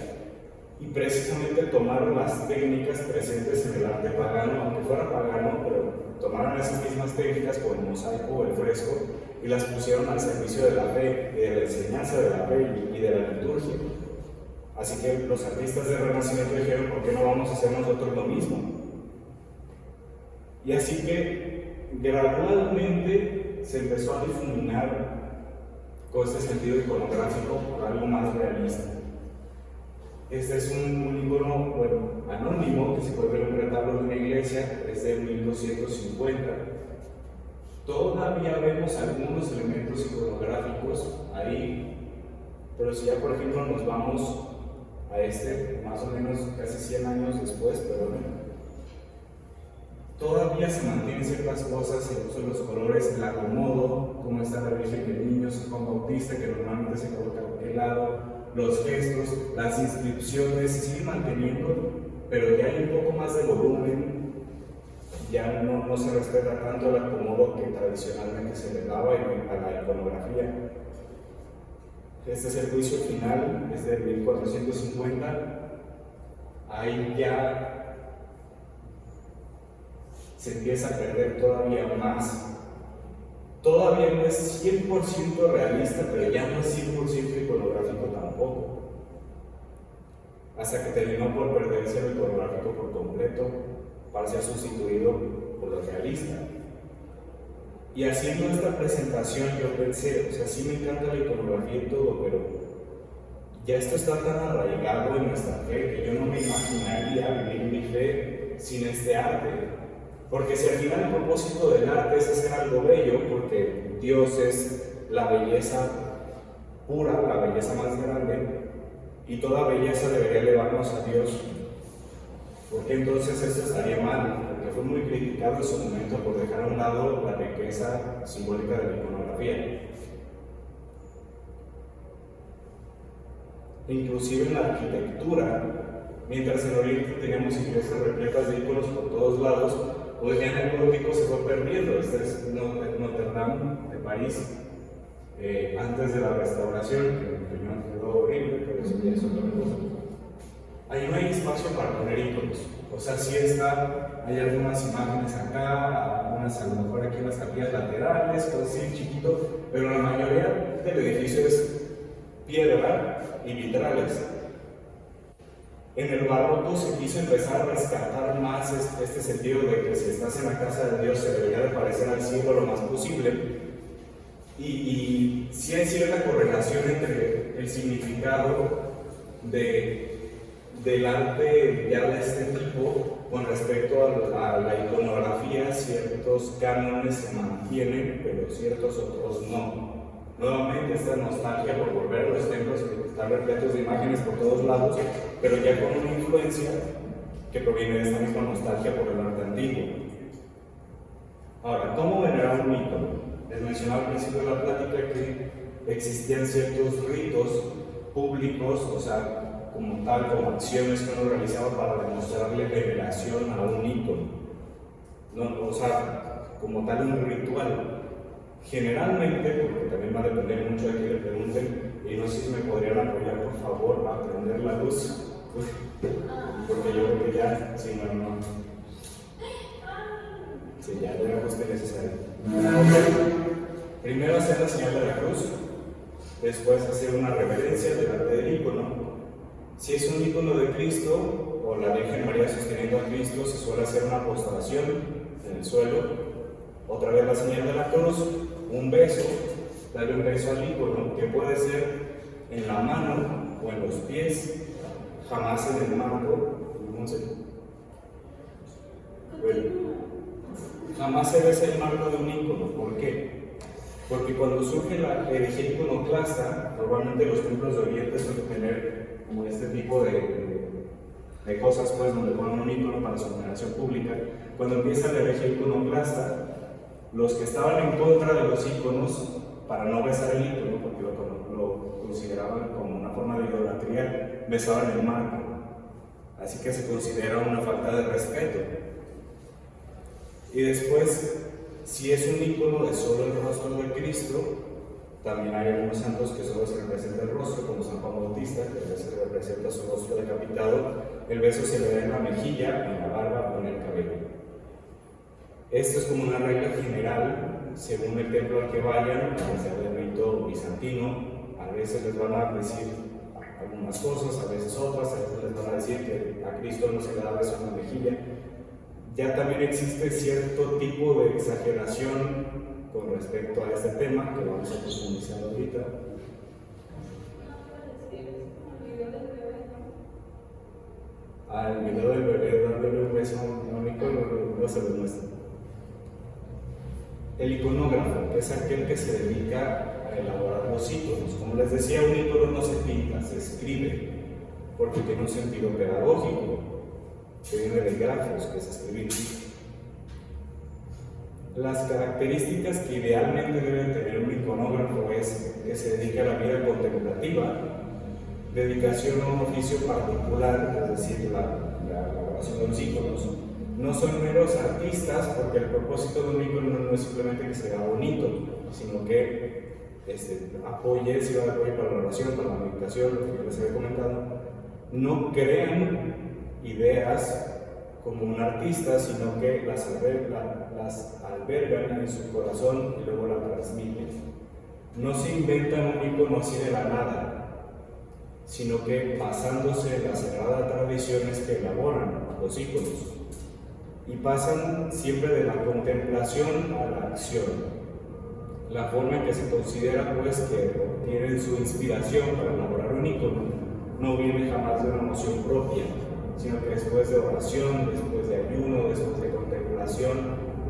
Y precisamente tomaron las técnicas presentes en el arte pagano, aunque fuera pagano, pero tomaron esas mismas técnicas como el mosaico o el fresco y las pusieron al servicio de la fe, de la enseñanza de la fe y de la liturgia. Así que los artistas del Renacimiento dijeron, ¿por qué no vamos a hacer nosotros lo mismo? Y así que gradualmente se empezó a difuminar con este sentido iconográfico por algo más realista. Este es un icono, bueno, anónimo, que se puede ver en un retablo de una iglesia, es de 1250. Todavía vemos algunos elementos iconográficos ahí, pero si ya por ejemplo nos vamos a este, más o menos casi 100 años después, todavía se mantienen ciertas cosas, el uso de los colores, el acomodo, como está la Virgen del Niño, San Juan Bautista, que normalmente se coloca a aquel lado, los gestos, las inscripciones se siguen manteniendo, pero ya hay un poco más de volumen, ya no se respeta tanto el acomodo que tradicionalmente se le daba a la iconografía. Este es el juicio final, es de 1450. Ahí ya se empieza a perder todavía más. Todavía no es 100% realista, pero ya no es 100% iconográfico tampoco. Hasta que terminó por perderse lo iconográfico por completo para ser sustituido por lo realista. Y haciendo esta presentación yo pensé, o sea, sí me encanta la iconografía y todo, pero ya esto está tan arraigado en nuestra fe que yo no me imaginaría vivir mi fe sin este arte. Porque si al final el propósito del arte es hacer algo bello, porque Dios es la belleza pura, la belleza más grande, y toda belleza debería elevarnos a Dios, porque entonces esto estaría mal, porque fue muy criticado en su momento por dejar a un lado la riqueza simbólica de la iconografía. Inclusive en la arquitectura, mientras en Oriente teníamos iglesias repletas de iconos por todos lados, pues ya en el gótico se fue perdiendo. Este es Notre Dame de París, antes de la restauración, que en mi opinión quedó horrible, pero eso ya es otra cosa. Ahí no hay espacio para poner iconos. O sea, sí hay algunas imágenes acá, algunas a lo mejor aquí en las capillas laterales, cosas así chiquito, pero la mayoría del edificio es piedra y vitrales. En el barroco se quiso empezar a rescatar más este sentido de que si estás en la casa de Dios se debería de parecer al cielo lo más posible. Y sí hay cierta correlación entre el significado del arte ya de este tipo con respecto a la iconografía. Ciertos cánones se mantienen, pero ciertos otros no. Nuevamente esta nostalgia por volver a los templos que están repletos de imágenes por todos lados, pero ya con una influencia que proviene de esta misma nostalgia por el arte antiguo. Ahora, ¿cómo venerar un ícono? Les mencionaba al principio de la plática que existían ciertos ritos públicos, o sea, como tal, como acciones que uno realizaba para demostrarle veneración a un ícono, ¿no? O sea, como tal un ritual. Generalmente, porque también va a depender mucho de que le pregunten, y no sé si me podrían apoyar por favor a prender la luz, porque yo creo que ya, si no, sí, ya era justo necesario. Primero hacer la señal de la cruz, después hacer una reverencia delante del ícono. Si es un ícono de Cristo o la Virgen María sosteniendo a Cristo, se suele hacer una postración en el suelo. Otra vez la señal de la cruz, un beso, darle un beso al ícono, que puede ser en la mano o en los pies, jamás en el marco. Jamás se besa el marco de un ícono. ¿Por qué? Porque cuando surge la herejía iconoclasta, normalmente los templos de Oriente suelen tener como este tipo de cosas, pues, donde ponen un ícono para su veneración pública. Cuando empieza la herejía iconoclasta, los que estaban en contra de los íconos, para no besar el ícono, porque lo consideraban como una forma de idolatría, besaban el marco. Así que se considera una falta de respeto. Y después, si es un ícono de solo el rostro de Cristo, también hay algunos santos que solo se representa el rostro, como San Juan Bautista, que se representa su rostro decapitado. El beso se le da en la mejilla, en la barba o en el cabello. Esto es como una regla general, según el templo al que vayan, ya sea del rito bizantino. A veces les van a decir algunas cosas, a veces otras, a veces les van a decir que a Cristo no se le da beso en la mejilla. Ya también existe cierto tipo de exageración con respecto a este tema, que vamos a profundizar ahorita. Al video del bebé dándole un beso a un ícono, no se lo muestra. El iconógrafo, que es aquel que se dedica a elaborar los íconos. Como les decía, un ícono no se pinta, se escribe, porque tiene un sentido pedagógico, que viene de grafos, que es escribir. Las características que idealmente debe tener un iconógrafo es que se dedique a la vida contemplativa, dedicación a un oficio particular, es decir, la elaboración de los íconos. No son meros artistas, porque el propósito de un ícono no es simplemente que sea bonito, sino que sirva de apoyo para la oración, para la meditación, lo que yo les había comentado. No crean ideas como un artista, sino que las albergan en su corazón y luego las transmiten. No se inventan un ícono así de la nada, sino que basándose en las sagradas tradiciones que elaboran los íconos. Y pasan siempre de la contemplación a la acción. La forma en que se considera, pues, que obtienen su inspiración para elaborar un ícono no viene jamás de una emoción propia, sino que después de oración, después de ayuno, después de contemplación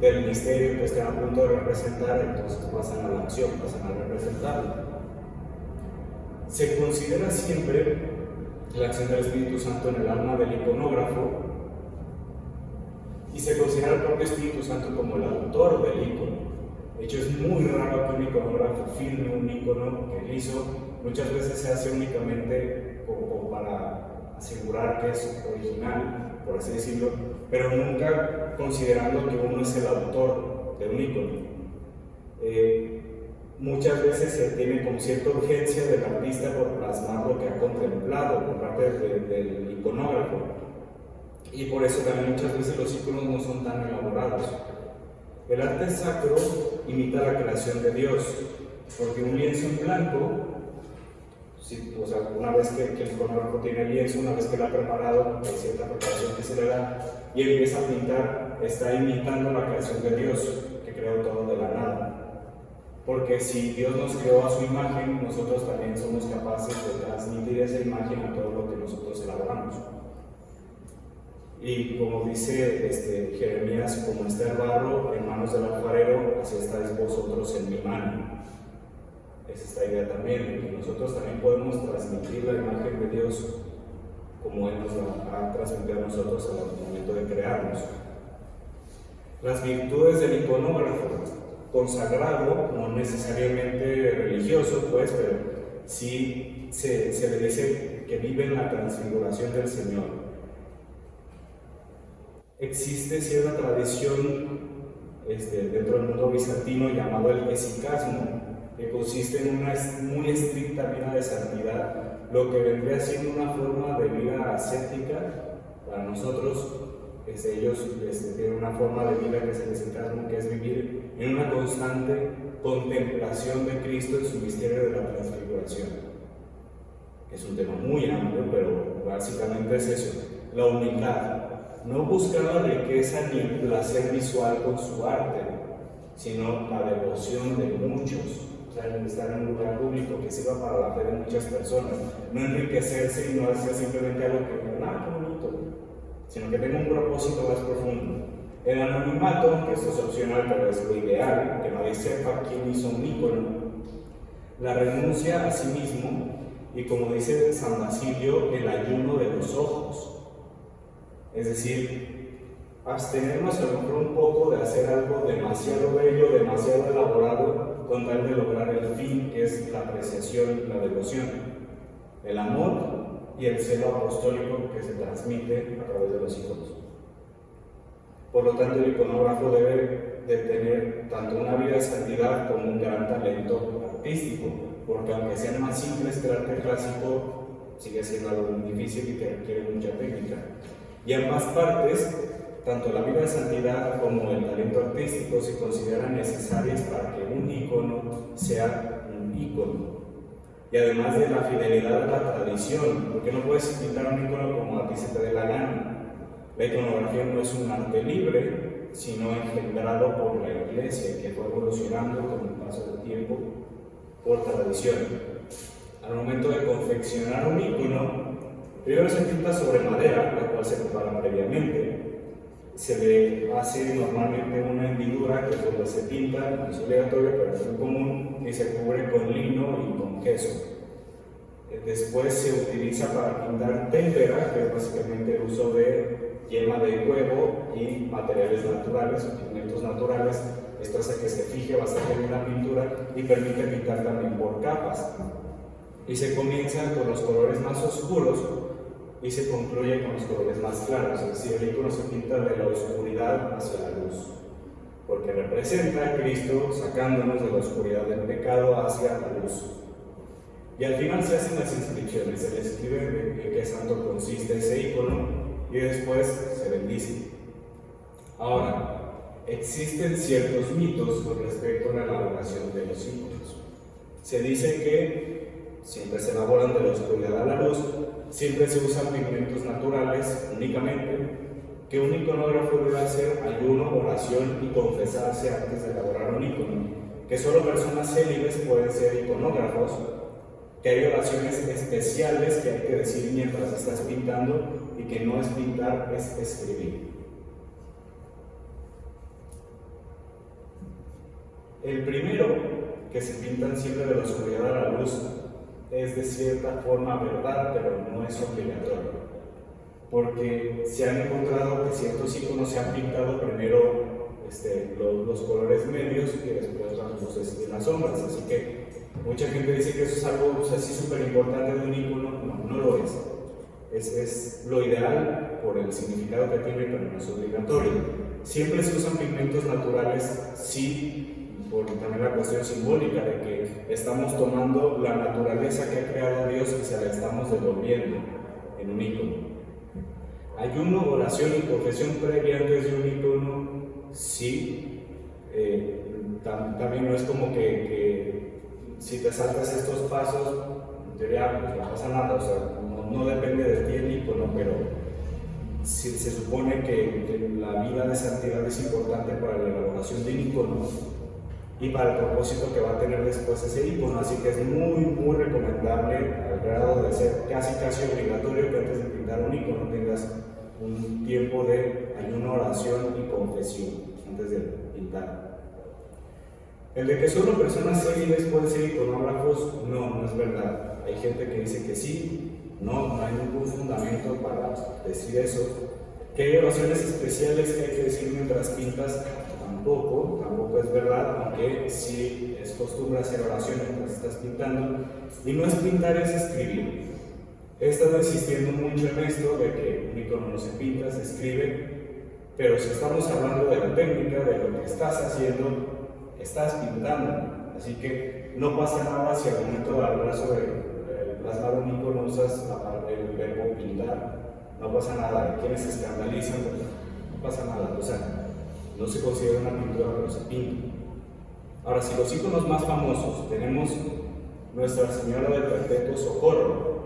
del misterio que están a punto de representar, entonces pasan a la acción, pasan a representarlo. Se considera siempre la acción del Espíritu Santo en el alma del iconógrafo, y se considera al propio Espíritu Santo como el autor del ícono. De hecho, es muy raro que un iconógrafo firme un ícono que él hizo. Muchas veces se hace únicamente como para asegurar que es original, por así decirlo, pero nunca considerando que uno es el autor de un icono. Muchas veces se tiene como cierta urgencia del artista por plasmar lo que ha contemplado por parte del iconógrafo, y por eso también muchas veces los iconos no son tan elaborados. El arte sacro imita la creación de Dios, porque un lienzo en blanco, o sea, una vez que el iconógrafo tiene el lienzo, una vez que lo ha preparado, hay cierta preparación que se le da, y empieza a pintar, está imitando la creación de Dios, que creó todo de la nada. Porque si Dios nos creó a su imagen, nosotros también somos capaces de transmitir esa imagen a todo lo que nosotros elaboramos. Y como dice Jeremías, como está el barro en manos del alfarero, así estáis vosotros en mi mano. Es esta idea también, que nosotros también podemos transmitir la imagen de Dios como Él nos la ha transmitido a nosotros al momento de crearnos. Las virtudes del iconógrafo consagrado, no necesariamente religioso, pues, pero sí se le dice que vive en la transfiguración del Señor. Existe cierta tradición dentro del mundo bizantino llamado el esicasmo, que consiste en una muy estricta vida de santidad, lo que vendría siendo una forma de vida ascética para nosotros. Ellos tienen una forma de vida que es el esicasmo, que es vivir en una constante contemplación de Cristo en su misterio de la transfiguración. Es un tema muy amplio, pero básicamente es eso: la humildad. No buscar la riqueza ni el placer visual con su arte, sino la devoción de muchos. O sea, estar en un lugar público que sirva para la fe de muchas personas. No enriquecerse y no hacer simplemente algo que, qué bonito, sino que tenga un propósito más profundo. El anonimato, que esto es opcional, pero es lo ideal, que nadie sepa quién hizo un ícono. La renuncia a sí mismo, y como dice San Basilio, el ayuno de los ojos. Es decir, abstenernos a lo mejor un poco de hacer algo demasiado bello, demasiado elaborado, con tal de lograr el fin, que es la apreciación, la devoción, el amor y el celo apostólico que se transmite a través de los iconos. Por lo tanto, el iconógrafo debe de tener tanto una vida de santidad como un gran talento artístico, porque aunque sean más simples que el arte clásico, sigue siendo algo muy difícil y que requiere mucha técnica. Y ambas partes, tanto la vida de santidad como el talento artístico, se consideran necesarias para que un icono sea un icono. Y además de la fidelidad a la tradición, porque no puedes pintar un icono como a ti se te dé la gana. La iconografía no es un arte libre, sino engendrado por la Iglesia, que fue evolucionando con el paso del tiempo por tradición. Al momento de confeccionar un icono, primero se pinta sobre madera, la cual se prepara previamente. Se le hace normalmente una hendidura, que es donde se pinta, no es obligatorio, pero es muy común, y se cubre con lino y con queso. Después se utiliza para pintar témpera, que es básicamente el uso de yema de huevo y materiales naturales o pigmentos naturales. Esto hace que se fije bastante bien la pintura y permite pintar también por capas. Y se comienza con los colores más oscuros y se concluye con los colores más claros, es decir, el icono se pinta de la oscuridad hacia la luz, porque representa a Cristo sacándonos de la oscuridad del pecado hacia la luz. Y al final se hacen las inscripciones, se le escribe en qué santo consiste ese icono y después se bendice. Ahora, existen ciertos mitos con respecto a la elaboración de los iconos. Se dice que siempre se elaboran de la oscuridad a la luz, siempre se usan pigmentos naturales únicamente, que un iconógrafo debe hacer ayuno, oración y confesarse antes de elaborar un icono, que solo personas célibes pueden ser iconógrafos, que hay oraciones especiales que hay que decir mientras estás pintando y que no es pintar, es escribir. El primero, que se pintan siempre de la oscuridad a la luz, es de cierta forma verdad, pero no es obligatorio, porque se han encontrado que ciertos iconos se han pintado primero los colores medios y después las luces y las sombras, así que mucha gente dice que eso es algo así súper importante de un icono. No, no lo es. es lo ideal por el significado que tiene, pero no es obligatorio. Siempre se usan pigmentos naturales, sí, por también la cuestión simbólica de que estamos tomando la naturaleza que ha creado Dios y se la estamos devolviendo en un icono. Ayuno, oración y confesión previa antes de un icono, sí. También no es como que si te saltas estos pasos, en teoría pues no pasa nada, o sea, no depende de ti el icono, pero se supone que la vida de santidad es importante para la elaboración de un icono y para el propósito que va a tener después ese icono, así que es muy recomendable, al grado de ser casi obligatorio, que antes de pintar un icono tengas un tiempo de ayuno, oración y confesión antes de pintar. El de que solo personas céliles pueden ser iconógrafos, no es verdad. Hay gente que dice que sí, no hay ningún fundamento para decir eso. Que hay oraciones especiales que hay que decir mientras pintas, tampoco es verdad, aunque sí es costumbre hacer oraciones mientras estás pintando. Y no es pintar, es escribir. He estado insistiendo mucho en esto de que un icono no se pinta, se escribe, pero si estamos hablando de la técnica, de lo que estás haciendo, estás pintando, así que no pasa nada si al momento de hablar sobre plasmar un icono usas el verbo pintar, no pasa nada. Quienes se escandalizan, pues, no pasa nada, o sea, no se considera una pintura, pero se pinta. Ahora, si los iconos más famosos, tenemos Nuestra Señora del Perpetuo Socorro,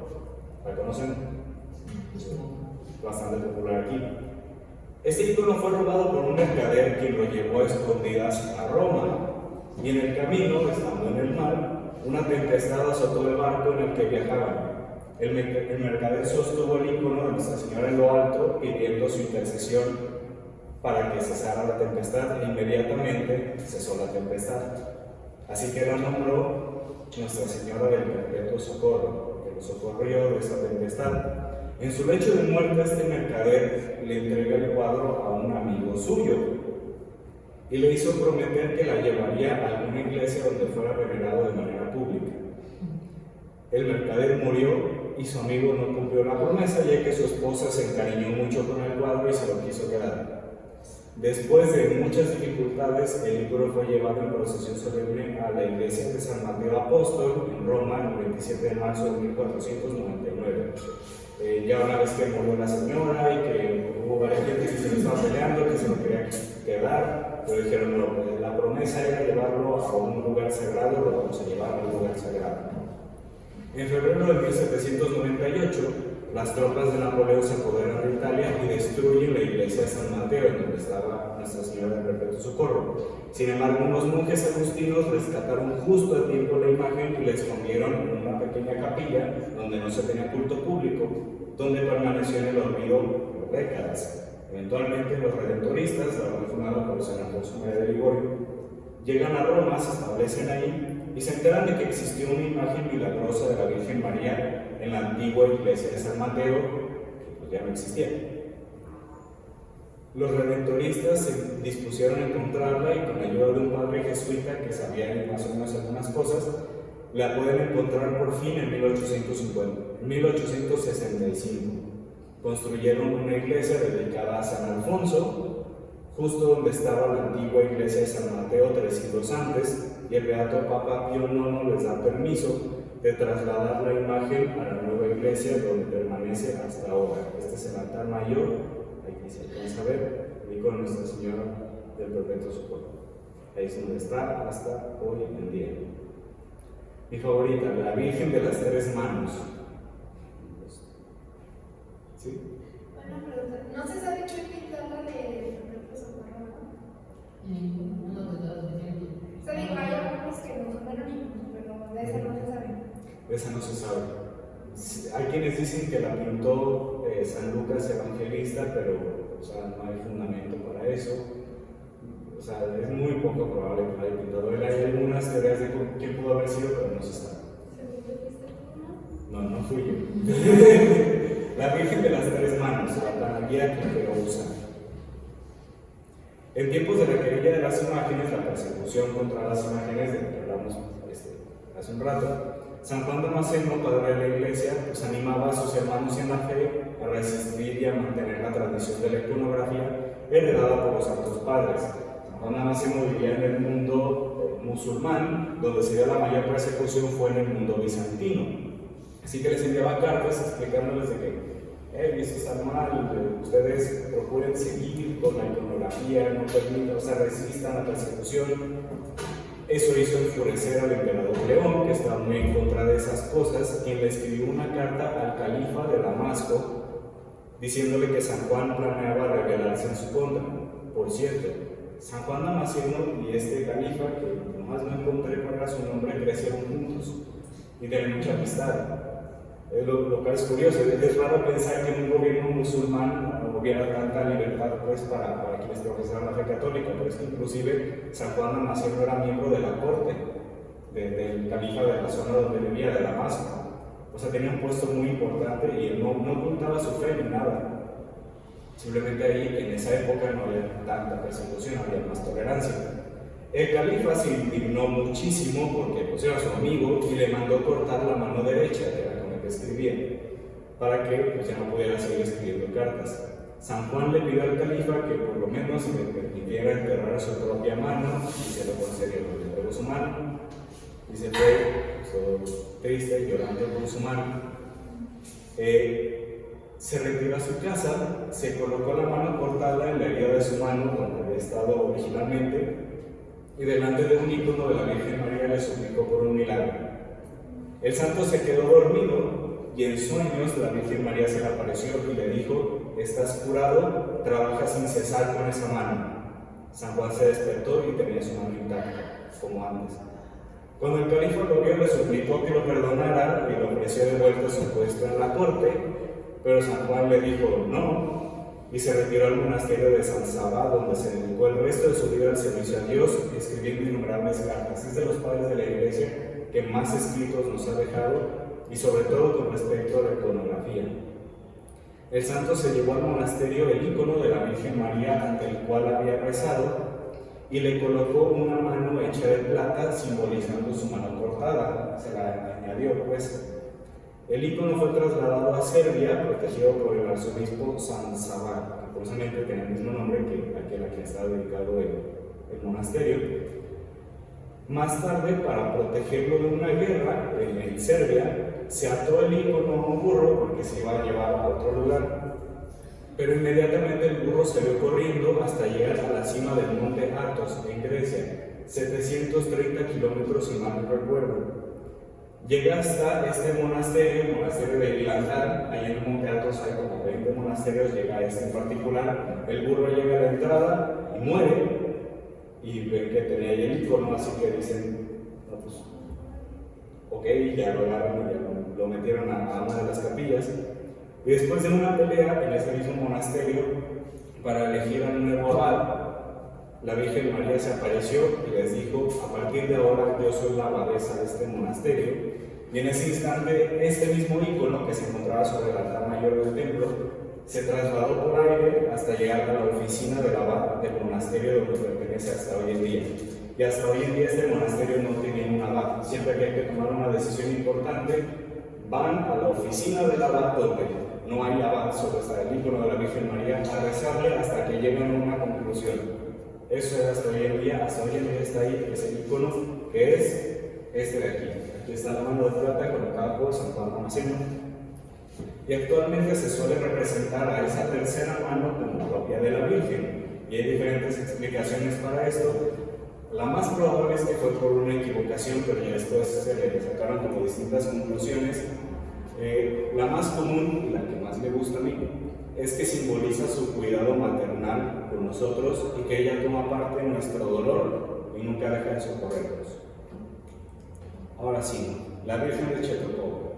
¿la conocen? Bastante popular aquí. Este icono fue robado por un mercader quien lo llevó a escondidas a Roma, y en el camino, estando en el mar, una tempestad azotó el barco en el que viajaban. El mercader sostuvo el icono de Nuestra Señora en lo alto, pidiendo su intercesión para que cesara la tempestad, e inmediatamente cesó la tempestad. Así que la nombró Nuestra Señora del Perpetuo Socorro, porque lo socorrió de esta tempestad. En su lecho de muerte, este mercader le entrega el cuadro a un amigo suyo y le hizo prometer que la llevaría a alguna iglesia donde fuera venerado de manera pública. El mercader murió y su amigo no cumplió la promesa, ya que su esposa se encariñó mucho con el cuadro y se lo quiso quedar. Después de muchas dificultades, el libro fue llevado en procesión solemne a la iglesia de San Mateo Apóstol en Roma el 27 de marzo de 1499. Ya una vez que murió la señora y que hubo varias gente que se lo estaba peleando, que se lo quería quedar, pero dijeron no, la promesa era llevarlo a un lugar sagrado, lo vamos a llevar a un lugar sagrado. En febrero de 1798, las tropas de Napoleón se apoderan de Italia y destruyen la iglesia de San Mateo, en donde estaba Nuestra Señora del Perpetuo Socorro. Sin embargo, unos monjes agustinos rescataron justo a tiempo la imagen y la escondieron en una pequeña capilla donde no se tenía culto público, donde permaneció en el olvido por décadas. Eventualmente, los redentoristas, la orden fundada por San Alfonso María de Ligorio, llegan a Roma, se establecen ahí y se enteran de que existió una imagen milagrosa de la Virgen María en la antigua iglesia de San Mateo, que pues ya no existía. Los redentoristas se dispusieron a encontrarla y con la ayuda de un padre jesuita que sabía más o menos algunas cosas, la pueden encontrar por fin en 1865. Construyeron una iglesia dedicada a San Alfonso, justo donde estaba la antigua iglesia de San Mateo 300 antes, y el beato Papa Pío IX les da permiso de trasladar la imagen a la nueva iglesia donde permanece hasta ahora. Este es el altar mayor, aquí se alcanza a ver, y con Nuestra Señora del Perpetuo Socorro. Ahí es donde está hasta hoy en día. Mi favorita, la Virgen de las Tres Manos. ¿Sí? Bueno, pero no se sabe qué pintar la de Perpetuo Socorro, ¿no? O sea, digo, hay algunos que no son anónimos, pero de esa no se sabe. De esa no se sabe. Hay quienes dicen que la pintó San Lucas Evangelista, pero o sea, no hay fundamento para eso. O sea, es muy poco probable que la haya pintado él. Hay algunas teorías de quién pudo haber sido, pero no se sabe. ¿Según te fuiste tú, no? No fui yo. La Virgen de las Tres Manos, la guía que lo usa. En tiempos de la querella de las imágenes, la persecución contra las imágenes, de que hablamos hace un rato, San Juan Damasceno, padre de la Iglesia, pues animaba a sus hermanos en la fe a resistir y a mantener la tradición de la iconografía heredada por los santos padres. San Juan Damasceno vivía en el mundo musulmán, donde se dio la mayor persecución fue en el mundo bizantino. Así que les enviaba cartas explicándoles de que eso está mal, ustedes procuren seguir con la iconografía, no permitan, o sea, resistan la persecución. Eso hizo enfurecer al emperador León, que estaba muy en contra de esas cosas, quien le escribió una carta al califa de Damasco diciéndole que San Juan planeaba rebelarse en su contra. Por cierto, San Juan Damasceno y este califa, que nomás no encontré cuál era su nombre, crecieron juntos y tenían mucha amistad. Lo que es curioso, es raro pensar que en un gobierno musulmán no hubiera tanta libertad pues, para quienes profesaban la fe católica, pero es que inclusive San Juan Damasceno era miembro de la corte del califa de la zona donde vivía, de Damasco. O sea, tenía un puesto muy importante y él no ocultaba su fe ni nada. Simplemente ahí, en esa época, no había tanta persecución, había más tolerancia. El califa se indignó muchísimo porque pues, era su amigo y le mandó cortar la mano derecha, que era con la que escribía, para que pues, ya no pudiera seguir escribiendo cartas. San Juan le pidió al califa que por lo menos le permitiera enterrar su propia mano y se lo concedió, le entregó su mano y se fue todo triste, llorando por su mano. Se retiró a su casa, se colocó la mano cortada en la herida de su mano donde había estado originalmente y delante de un ícono de la Virgen María le suplicó por un milagro. El santo se quedó dormido y en sueños la Virgen María se le apareció y le dijo: estás curado, trabaja sin cesar con esa mano. San Juan se despertó y tenía su mano intacta, como antes. Cuando el califa lo vio, le suplicó que lo perdonara y le ofreció de vuelta su puesto en la corte, pero San Juan le dijo no, y se retiró al monasterio de San Sabá, donde se dedicó el resto de su vida al servicio a Dios, escribiendo innumerables cartas. Es de los padres de la Iglesia que más escritos nos ha dejado, y sobre todo con respecto a la iconografía. El santo se llevó al monasterio el ícono de la Virgen María ante el cual había rezado, y le colocó una mano hecha de plata simbolizando su mano cortada, se la añadió pues. El ícono fue trasladado a Serbia, protegido por el arzobispo San Sabá, que curiosamente tenía el mismo nombre que aquel a quien estaba dedicado el monasterio. Más tarde, para protegerlo de una guerra en Serbia, se ató el ícono a un burro porque se iba a llevar a otro lugar. Pero inmediatamente el burro salió corriendo hasta llegar a la cima del monte Athos, en Grecia, 730 kilómetros si mal no recuerdo. Llega hasta este monasterio, el monasterio de Gilantar. Ahí en el monte Athos hay como 20 monasterios, llega a este en particular. El burro llega a la entrada y muere, y ven que tenía ahí el icono, así que dicen, no, pues, ok, ya lo agarran y ya lo metieron a una de las capillas. Y después de una pelea en ese mismo monasterio para elegir a un nuevo abad, la Virgen María se apareció y les dijo: a partir de ahora yo soy la abadesa de este monasterio. Y en ese instante, este mismo ícono que se encontraba sobre el altar mayor del templo se trasladó por aire hasta llegar a la oficina del abad del monasterio donde pertenece hasta hoy en día. Y hasta hoy en día este monasterio no tiene un abad. Siempre que hay que tomar una decisión importante, van a la oficina del abad donde no hay abad, solo está el ícono de la Virgen María, a rezarle hasta que llegan a una conclusión. Eso es hasta hoy en día está ahí ese ícono que es este de aquí. Aquí está la mano de plata colocada por San Juan Damasceno. Y actualmente se suele representar a esa tercera mano como propia de la Virgen. Y hay diferentes explicaciones para esto. La más probable es que fue por una equivocación, pero ya después se le sacaron como distintas conclusiones. La más común y la que más me gusta a mí es que simboliza su cuidado maternal con nosotros y que ella toma parte en nuestro dolor y nunca deja de socorrernos. Ahora sí, la Virgen de Chetopó.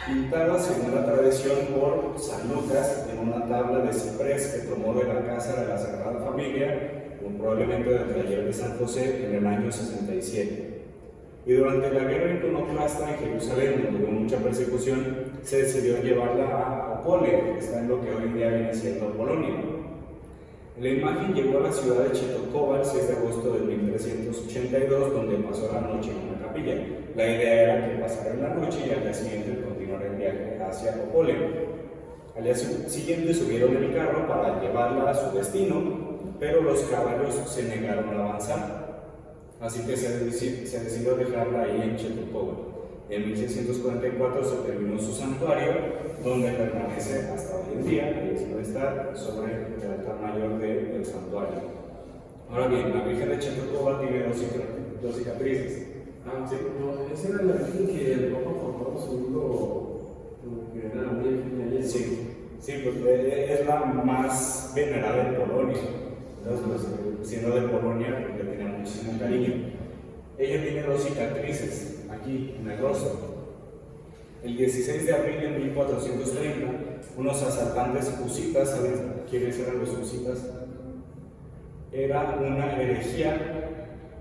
Pintada según la tradición por San Lucas en una tabla de ciprés que tomó de la casa de la Sagrada Familia, probablemente del taller de San José, en el año 67. Y durante la guerra iconoclasta en Jerusalén, donde hubo mucha persecución, se decidió llevarla a Opole, que está en lo que hoy en día viene siendo Polonia. La imagen llegó a la ciudad de Chetocóbal el 6 de agosto de 1382, donde pasó la noche en una capilla. La idea era que pasara la noche y al día siguiente continuara el viaje hacia Opole. Al día siguiente subieron el carro para llevarla a su destino, pero los caballos se negaron a avanzar. Así que se decidió dejarla ahí en Chetocóbal. En 1644 se terminó su santuario, donde permanece hasta hoy en día, y es donde está sobre el altar mayor del santuario. Ahora bien, la Virgen de Chetocóbal tiene dos cicatrices. Ah, sí, no, esa era la Virgen que el Papa Juan Pablo II, como que era muy genial. Sí, pues es la más venerada en Polonia. Entonces, pues, siendo de Polonia, le tenía muchísimo cariño. Ella tiene dos cicatrices aquí en el rostro. El 16 de abril de 1430, unos asaltantes husitas, ¿saben quiénes eran los husitas? Era una herejía.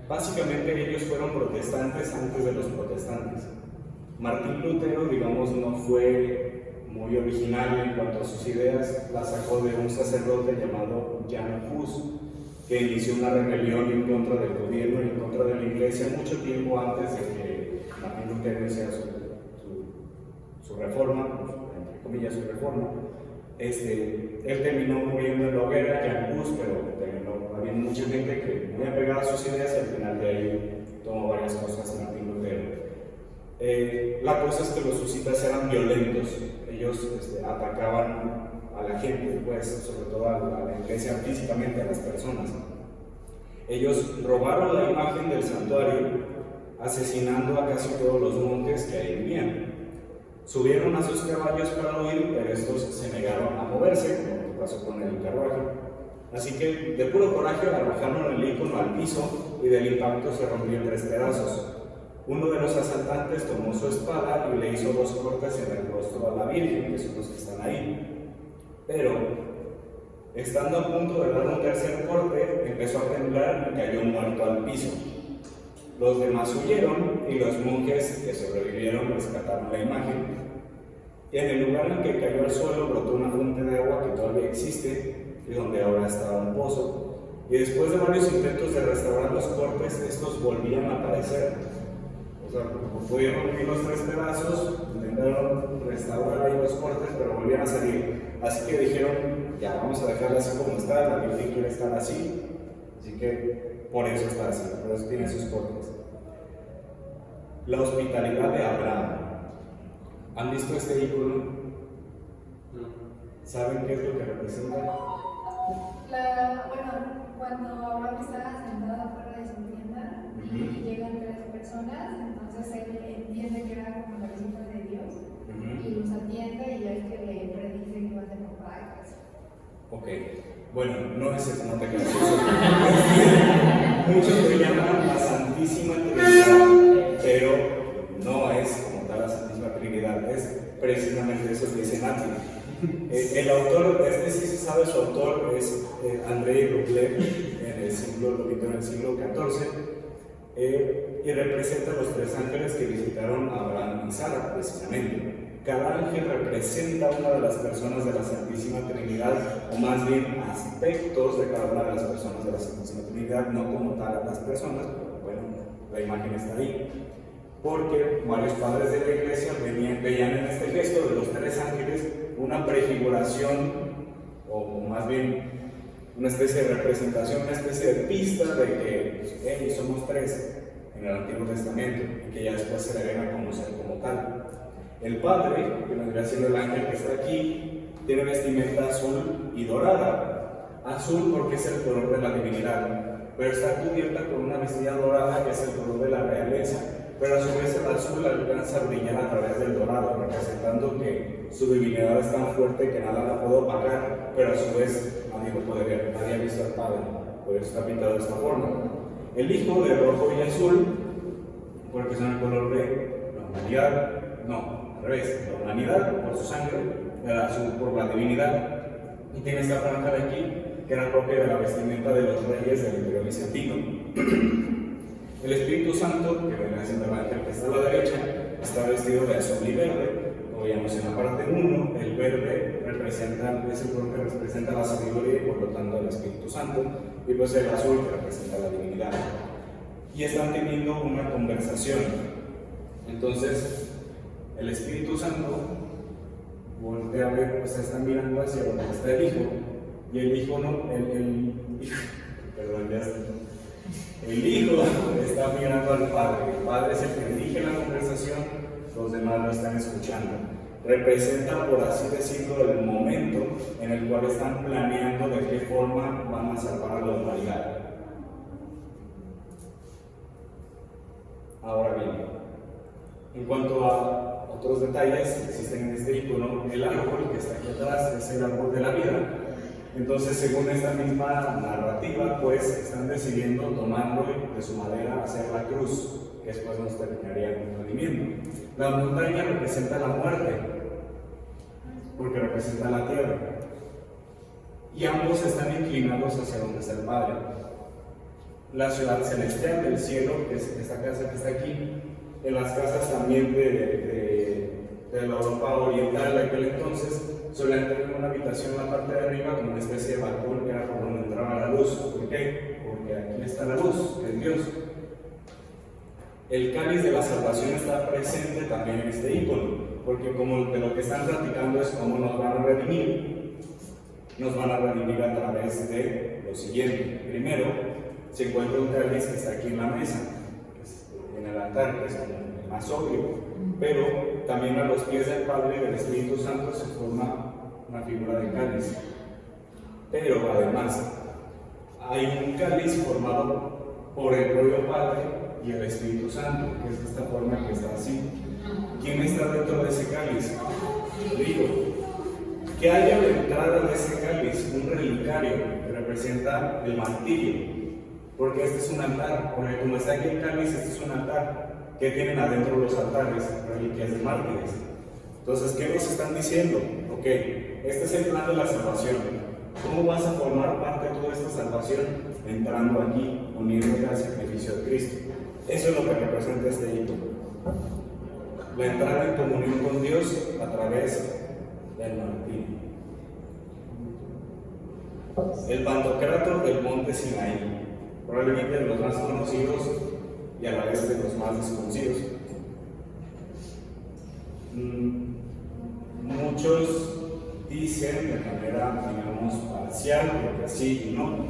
Básicamente ellos fueron protestantes antes de los protestantes. Martín Lutero, digamos, no fue muy original en cuanto a sus ideas, las sacó de un sacerdote llamado Jan Hus, que inició una rebelión en contra del gobierno y en contra de la iglesia mucho tiempo antes de que Martín Lutero hiciera su reforma, entre comillas su reforma. Él terminó muriendo en la hoguera, Jan Hus, pero había mucha gente que muy apegada a sus ideas y al final de ahí tomó varias cosas Martín Lutero. La cosa es que los husitas eran violentos, ellos atacaban a la gente, pues, sobre todo a la iglesia, físicamente a las personas. Ellos robaron la imagen del santuario, asesinando a casi todos los monjes que ahí vivían. Subieron a sus caballos para huir, pero estos se negaron a moverse, como pasó con el carruaje. Así que, de puro coraje, arrojaron el ícono al piso y del impacto se rompió en 3 pedazos. Uno de los asaltantes tomó su espada y le hizo 2 cortes en el rostro a la Virgen, que son los que están ahí. Pero, estando a punto de dar un tercer corte, empezó a temblar y cayó muerto al piso. Los demás huyeron y los monjes que sobrevivieron rescataron la imagen. Y en el lugar en que cayó al suelo brotó una fuente de agua que todavía existe y donde ahora está un pozo. Y después de varios intentos de restaurar los cortes, estos volvían a aparecer. O sea, pudieron unir los 3 pedazos, intentaron restaurar ahí los cortes, pero volvían a salir. Así que dijeron, ya vamos a dejarla así como está, la Virgen quiere estar así, así que por eso está así, por eso tiene sus cortes. La hospitalidad de Abraham. ¿Han visto este ícono? No. ¿Saben qué es lo que representa? Bueno, cuando Abraham estaba sentado afuera de su tienda, llegan 3 personas, entonces él entiende que era como la visita de Dios y los atiende y ya es que le predice que va a ser papá y todo eso. Ok, bueno, no es eso, no te creas. Muchos lo llaman la Santísima Trinidad, pero no es como tal la Santísima Trinidad, es precisamente eso que dice Nati. El autor, sí se sabe, su autor es Andrei Rublev, lo pintó en el siglo XIV, y representa a los 3 ángeles que visitaron a Abraham y Sara, precisamente. Cada ángel representa una de las personas de la Santísima Trinidad, o más bien aspectos de cada una de las personas de la Santísima Trinidad, no como tal a las personas, pero bueno, la imagen está ahí. Porque varios padres de la iglesia veían en este gesto de los 3 ángeles una prefiguración, o más bien una especie de representación, una especie de pista de que somos 3 en el Antiguo Testamento y que ya después se le ven a conocer como tal. El Padre, que vendría siendo el ángel que está aquí, tiene vestimenta azul y dorada. Azul porque es el color de la divinidad, pero está cubierta con una vestida dorada que es el color de la realeza. Pero a su vez el azul alcanza a brillar a través del dorado, representando que su divinidad es tan fuerte que nada la puede opacar, pero a su vez nadie lo puede ver, nadie ha visto al Padre, por eso está pintado de esta forma. El Hijo de rojo y azul, porque son el color de la humanidad, no, al revés, la humanidad por su sangre, el azul por la divinidad, y tiene esta franja de aquí, que era propia de la vestimenta de los reyes del Imperio Bizantino. El Espíritu Santo, que vendrá siendo el ángel que está a la derecha, está vestido de azul y verde, como veíamos en la parte 1, el verde es el color que representa la sabiduría y por lo tanto el Espíritu Santo, y pues el azul que representa la divinidad. Y están teniendo una conversación. Entonces, el Espíritu Santo voltea a ver, pues están mirando hacia donde está el Hijo, y el Hijo no, el Hijo está mirando al Padre. El Padre es el que dirige la conversación, los demás lo están escuchando. Representa, por así decirlo, el momento en el cual están planeando de qué forma van a salvar a la humanidad. Ahora bien, en cuanto a otros detalles que existen en este icono, el árbol que está aquí atrás es el árbol de la vida. Entonces, según esta misma narrativa, pues están decidiendo tomarlo de su madera hacer la cruz, que después nos terminaría redimiendo. La montaña representa la muerte, porque representa la tierra. Y ambos están inclinados hacia donde está el Padre. La ciudad celestial del cielo, que es esta casa que está aquí, en las casas también de la Europa oriental de aquel entonces, solían tener una habitación en la parte de arriba como una especie de balcón que era por donde entraba la luz. ¿Por qué? Porque aquí está la luz, que es Dios. El cáliz de la salvación está presente también en este ícono, porque como de lo que están platicando es cómo nos van a redimir. Nos van a redimir a través de lo siguiente. Primero, se encuentra un cáliz que está aquí en la mesa, en el altar, que es el más obvio, pero también a los pies del Padre y del Espíritu Santo se forma una figura de cáliz. Pero además, hay un cáliz formado por el propio Padre y el Espíritu Santo, que es de esta forma que está así. ¿Quién está dentro de ese cáliz? Digo, que haya a la entrada de ese cáliz un relicario que representa el martirio, porque este es un altar, porque como está aquí el cáliz, este es un altar. ¿Qué tienen adentro los altares? Reliquias de mártires. Entonces, ¿qué nos están diciendo? Ok, este es el plan de la salvación. ¿Cómo vas a formar parte de toda esta salvación? Entrando aquí, uniéndote al sacrificio de Cristo. Eso es lo que representa este ícono. La entrada en comunión con Dios a través del martirio. El Pantocrátor del monte Sinaí, probablemente de los más conocidos y a la vez de los más desconocidos. Muchos dicen de manera, digamos, parcial, porque sí y no,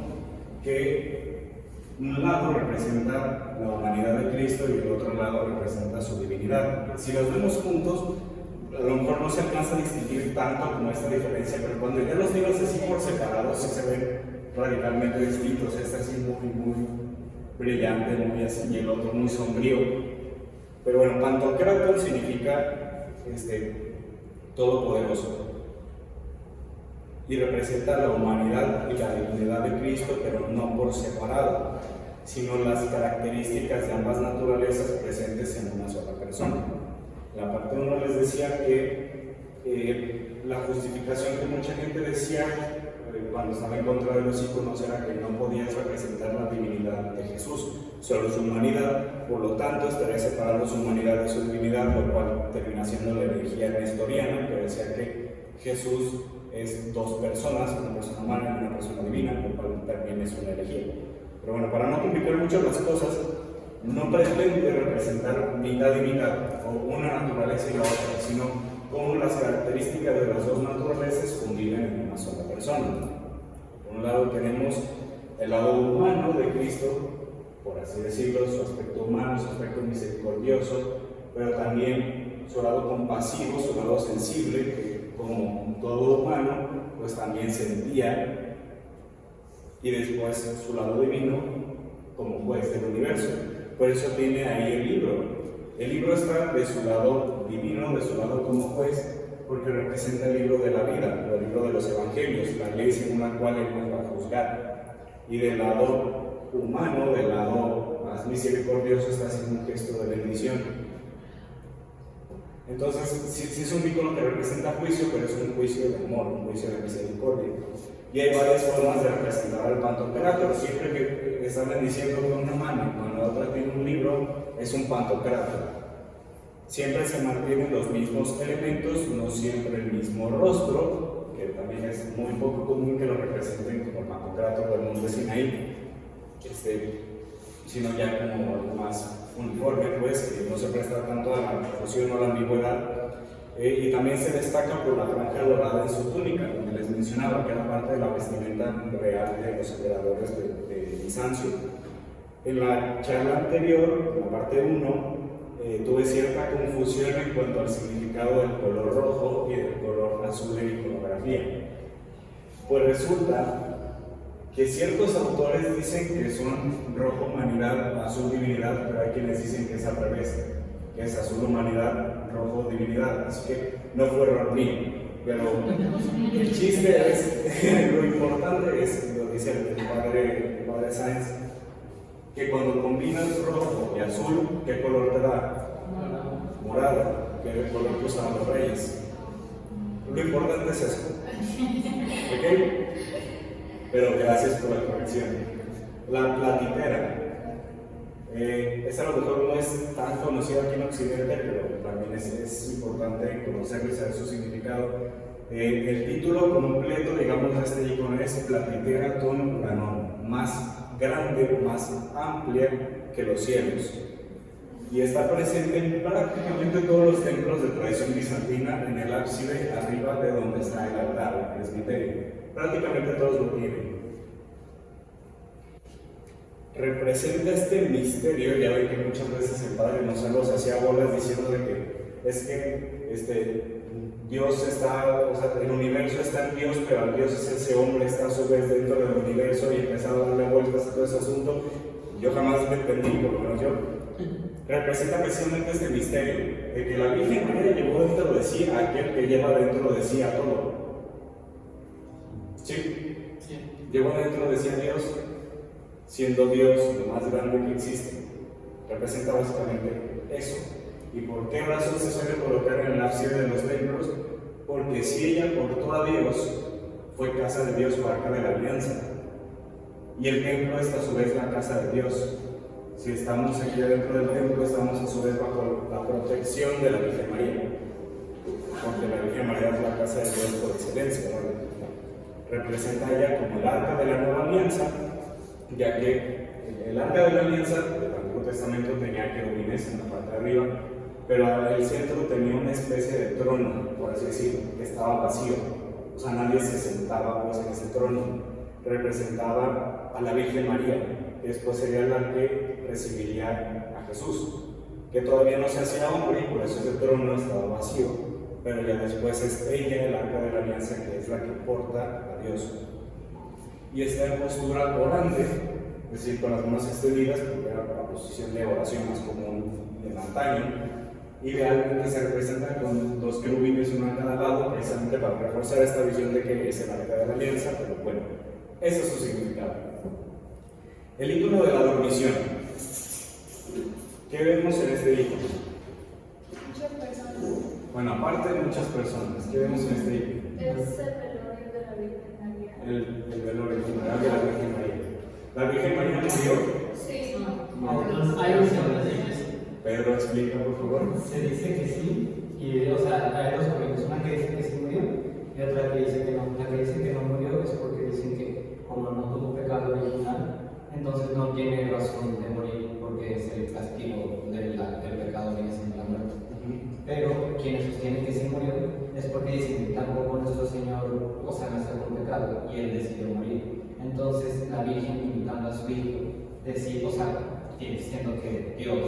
que un lado representa la humanidad de Cristo y el otro lado representa su divinidad. Si los vemos juntos, a lo mejor no se alcanza a distinguir tanto como esta diferencia, pero cuando ya los miras así por separados, sí se ven radicalmente distintos. Este así muy brillante, muy así, y el otro muy sombrío. Pero bueno, Pantocrátor significa todopoderoso y representa la humanidad y la divinidad de Cristo, pero no por separado, sino las características de ambas naturalezas presentes en una sola persona. La parte 1 les decía que la justificación que mucha gente decía cuando estaba en contra de los íconos era que no podías representar la divinidad de Jesús, solo su humanidad, por lo tanto estaría separando su humanidad de su divinidad, lo cual termina siendo la herejía nestoriana, que decía que Jesús es dos personas, una persona humana y una persona divina, lo cual también es una herejía. Pero bueno, para no complicar mucho las cosas, no pretende representar mitad y mitad, o una naturaleza y la otra, sino cómo las características de las dos naturalezas conviven en una sola persona. Por un lado tenemos el lado humano de Cristo, por así decirlo, su aspecto humano, su aspecto misericordioso, pero también su lado compasivo, su lado sensible, que como todo humano, pues también sentía, y después su lado divino como juez del universo. Por eso tiene ahí el libro. El libro está de su lado divino, de su lado como juez, porque representa el libro de la vida, el libro de los evangelios, la ley según la cual él nos va a juzgar. Y del lado humano, del lado más misericordioso, está haciendo un gesto de bendición. Entonces, sí es un ícono que representa juicio, pero es un juicio de amor, un juicio de misericordia. Y hay varias formas de representar al Pantocrátor. Siempre que están bendiciendo con una mano, cuando la otra tiene un libro, es un Pantocrátor. Siempre se mantienen los mismos elementos, no siempre el mismo rostro, porque también es muy poco común que lo representen como el Pantocrátor o el monte Sinaí, sino ya como algo más uniforme, pues, que no se presta tanto a la confusión o a la ambigüedad. Y también se destaca por la franja dorada en su túnica, donde les mencionaba que era parte de la vestimenta real de los emperadores de Bizancio. En la charla anterior, en la parte 1, tuve cierta confusión en cuanto al significado del color rojo y del color azul en iconografía. Pues resulta que ciertos autores dicen que son rojo humanidad, azul divinidad, pero hay quienes dicen que es al revés, que es azul humanidad, rojo divinidad, así que no fue error mío, pero el chiste es, lo importante es, lo dice el padre Sáenz, que cuando combinas rojo y azul, ¿qué color te da? Morado, que es el color que usaban los reyes. Lo importante es eso, ¿ok? Pero gracias por la corrección. La platitera. Esta a lo mejor no es tan conocida aquí en Occidente, pero también es importante conocerlo y saber su significado. El título completo, digamos, de este icono es Platitera ton Uranon, más grande, más amplia que los cielos. Y está presente en prácticamente todos los templos de tradición bizantina, en el ábside arriba de donde está el altar, el presbiterio. Prácticamente todos lo tienen. Representa este misterio, ya ven que muchas veces el Padre Gonzalo se hacía bolas diciendo de que es que Dios está, o sea, el universo está en Dios, pero el Dios es ese hombre, está a su vez dentro del universo y empezaba a darle vueltas a todo ese asunto. Yo jamás lo entendí, por lo menos yo. Representa precisamente este misterio, de que la Virgen María llevó dentro de sí a aquel que lleva dentro de sí a todo. ¿Sí? Llevó dentro de sí a Dios, siendo Dios lo más grande que existe. Representa básicamente eso. ¿Y por qué razón se suele colocar en el ábside de los templos? Porque si ella portó a Dios, fue casa de Dios o arca de la alianza. Y el templo es a su vez la casa de Dios. Si estamos aquí dentro del templo, estamos a su vez bajo la protección de la Virgen María. Porque la Virgen María es la casa de Dios por excelencia, ¿no? Representa ella como el arca de la nueva alianza, ya que el arca de la alianza del Antiguo Testamento tenía querubines en la parte de arriba, pero el centro tenía una especie de trono, por así decirlo, que estaba vacío. O sea, nadie se sentaba pues en ese trono. Representaba a la Virgen María, que después sería la que recibiría a Jesús, que todavía no se hacía hombre y por eso ese trono estaba vacío, pero ya después es ella, el arca de la alianza, que es la que porta a Dios. Y está en postura orante, es decir, con las manos extendidas, porque era la posición de oración más común en antaño. Idealmente se representa con dos querubines, uno a cada lado, precisamente para reforzar esta visión de que es el arca de la alianza, pero bueno, ese es su significado. El icono de la dormición. ¿Qué vemos en este icono? Muchas personas. Bueno, aparte de muchas personas, ¿qué vemos en este icono? Es el velorio de la Virgen María. El velorio funeral de la Virgen María. ¿La Virgen María murió? Sí. Hay versiones de iglesia. Pedro, explica por favor. Se dice que sí, y o sea, hay dos corrientes, una que dice que sí murió y otra que dice que no. La que dice que no murió es porque dicen que como no tuvo pecado original, entonces no tiene razón de morir porque es el castigo del pecado viene siendo la muerte. Pero quienes sostienen que sí murió es porque dicen que tampoco nuestro Señor, o sea, nació con pecado y Él decidió morir. Entonces la Virgen imitando a su hijo, o sea, diciendo que Dios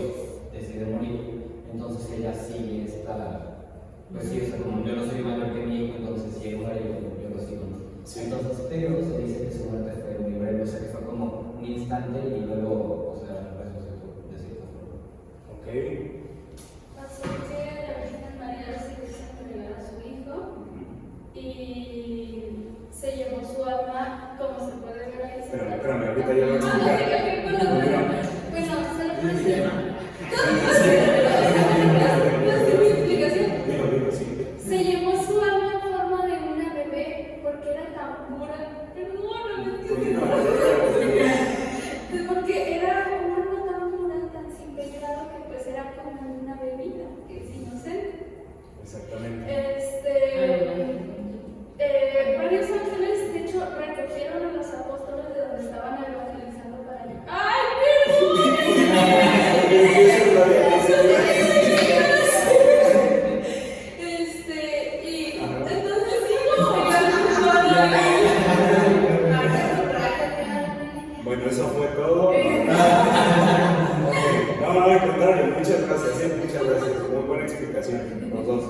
decide morir, entonces ella sí está, pues sí, o sea, como yo no soy mayor que mi hijo, entonces si él muere, yo lo sigo. Sí. Entonces, pero se dice que su muerte fue muy breve, o sea, que fue como un instante y luego, o sea, resucitó de cierta forma. Ok. Así que la Virgen María decidió entregar a su hijo y se llevó su alma, como se puede ver ahí. Espérame, ahorita ya lo voy a explicar. Bueno, se lo puedo decir. ¿Mi explicación? Digo, sí. Se llevó su alma en forma de una bebé porque era tan pura. Porque era un alma tan pura, tan sin pecado, que pues era como una bebida, que es inocente. Exactamente. contrario, muchas gracias, muchas gracias. Muy buena explicación, los dos.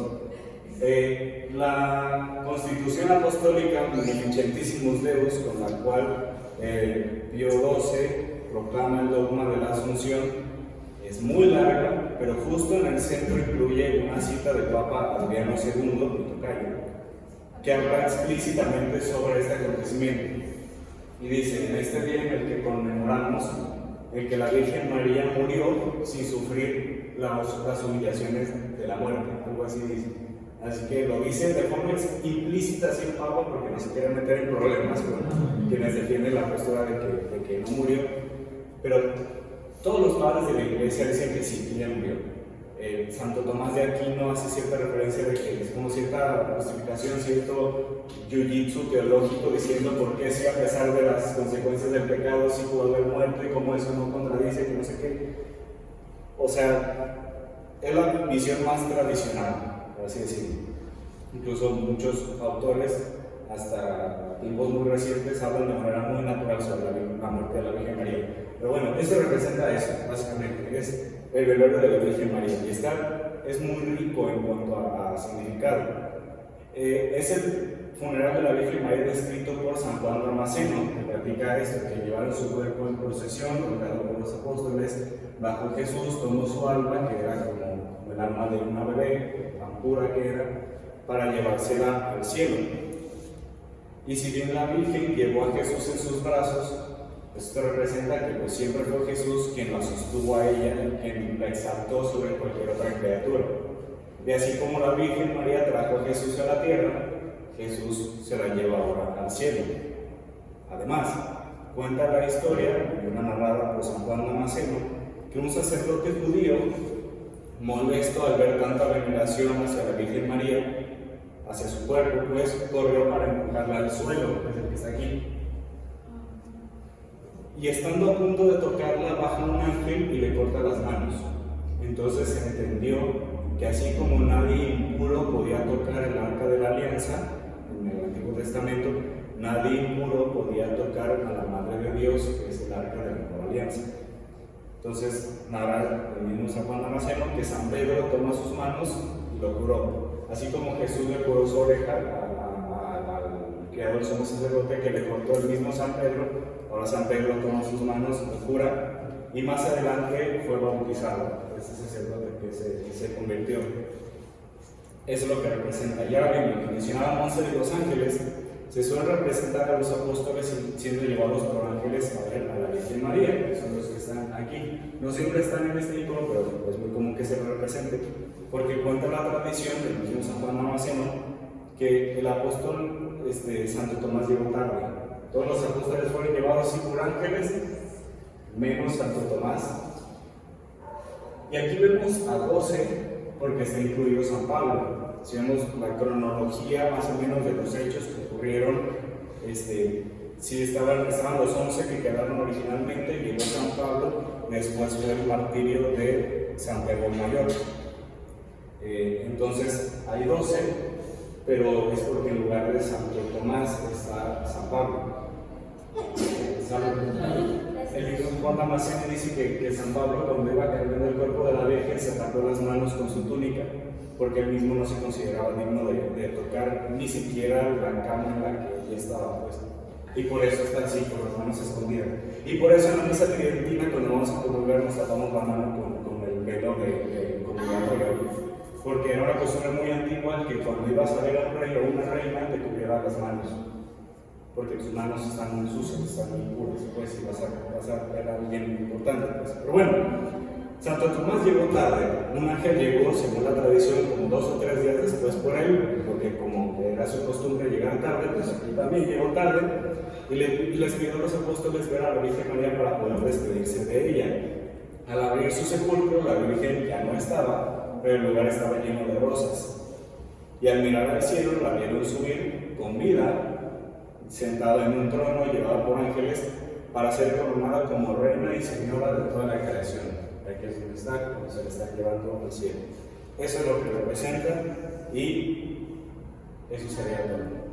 La Constitución Apostólica Munificentissimus Deus, con la cual Pío XII proclama el dogma de la Asunción, es muy larga, pero justo en el centro incluye una cita del Papa Adriano II, mi tocayo, que habla explícitamente sobre este acontecimiento. Y dice: en este día en el que conmemoramos el que la Virgen María murió sin sufrir las humillaciones de la muerte, algo así dice. Así que lo dice de forma implícita así el Papa, porque no se quiere meter en problemas con quienes defienden la postura de que no murió. Pero todos los padres de la Iglesia dicen que sí, que ella murió. Santo Tomás de Aquino hace cierta referencia de que es como cierta justificación, cierto jiu-jitsu teológico, diciendo por qué si a pesar de las consecuencias del pecado sí pudo haber muerto y cómo eso no contradice, que no sé qué. O sea, es la visión más tradicional, por así decirlo. Incluso muchos autores, hasta tiempos muy recientes, hablan de manera muy natural sobre la muerte de la Virgen María. Pero bueno, esto representa eso, básicamente, es el velorio de la Virgen María. Y es muy rico en cuanto a significado. Es el funeral de la Virgen María descrito por San Juan Damasceno, que platica esto, que llevaron su cuerpo en procesión, colgado por los apóstoles, bajo Jesús, tomó su alma, que era como el alma de una bebé, tan pura que era, para llevársela al cielo. Y si bien la Virgen llevó a Jesús en sus brazos, esto representa que pues siempre fue Jesús quien la sostuvo a ella y quien la exaltó sobre cualquier otra criatura. Y así como la Virgen María trajo a Jesús a la tierra, Jesús se la lleva ahora al cielo. Además, cuenta la historia, una narrada por San Juan Damasceno, que un sacerdote judío, molesto al ver tanta veneración hacia la Virgen María, hacia su cuerpo, pues corrió para empujarla al suelo, que es el que está aquí. Y estando a punto de tocarla, baja un ángel y le corta las manos. Entonces se entendió que así como nadie impuro podía tocar el arca de la alianza, en el Antiguo Testamento, nadie impuro podía tocar a la Madre de Dios, que es el arca de la Nueva Alianza. Entonces narra el mismo San Juan Damasceno que San Pedro toma sus manos y lo curó. Así como Jesús le curó su oreja al criado del sumo sacerdote que le cortó el mismo San Pedro, ahora San Pedro toma sus manos, lo cura y más adelante fue bautizado, ese sacerdote que se convirtió. Eso es lo que representa. Y ahora bien, lo que mencionaba Monse de los ángeles, se suele representar a los apóstoles siendo llevados por ángeles a ver a la Virgen María, que son los que están aquí. No siempre están en este icono, pero es muy común que se represente, porque cuenta la tradición del mismo San Juan Damasceno que el apóstol Santo Tomás llegó tarde. Todos los apóstoles fueron llevados así por ángeles, menos Santo Tomás. Y aquí vemos a 12, porque está incluido San Pablo. Si vemos la cronología más o menos de los hechos que ocurrieron, si estaban los 11 que quedaron originalmente, llegó San Pablo, después fue el martirio de Santiago el Mayor. Entonces hay 12, pero es porque en lugar de Santo Tomás está San Pablo. El mismo Juan Damasceno dice que San Pablo, cuando iba cargando el cuerpo de la Virgen, se tapó las manos con su túnica, porque él mismo no se consideraba digno de tocar ni siquiera la cama en la que ella estaba puesta. Y por eso está así, con las manos escondidas. Y por eso en la misa tridentina, cuando vamos a comulgar, nos tapamos la mano con el velo de comulgatorio. Porque era una costumbre muy antigua que cuando ibas a ver a un rey o una reina, te cubriera las manos. Porque tus manos están muy sucias, están muy impuras, pues si vas a ver a alguien importante. Pues. Pero bueno, Santo Tomás llegó tarde, un ángel llegó, según la tradición, como 2 o 3 días después por él, porque como era su costumbre llegar tarde, pues él también llegó tarde, y les pidió a los apóstoles ver a la Virgen María para poder despedirse de ella. Al abrir su sepulcro, la Virgen ya no estaba, pero el lugar estaba lleno de rosas. Y al mirar al cielo, la vieron subir con vida, sentada en un trono llevada por ángeles, para ser coronada como reina y señora de toda la creación. Aquí es donde está, como se le está llevando al cielo. Eso es lo que representa y eso sería todo.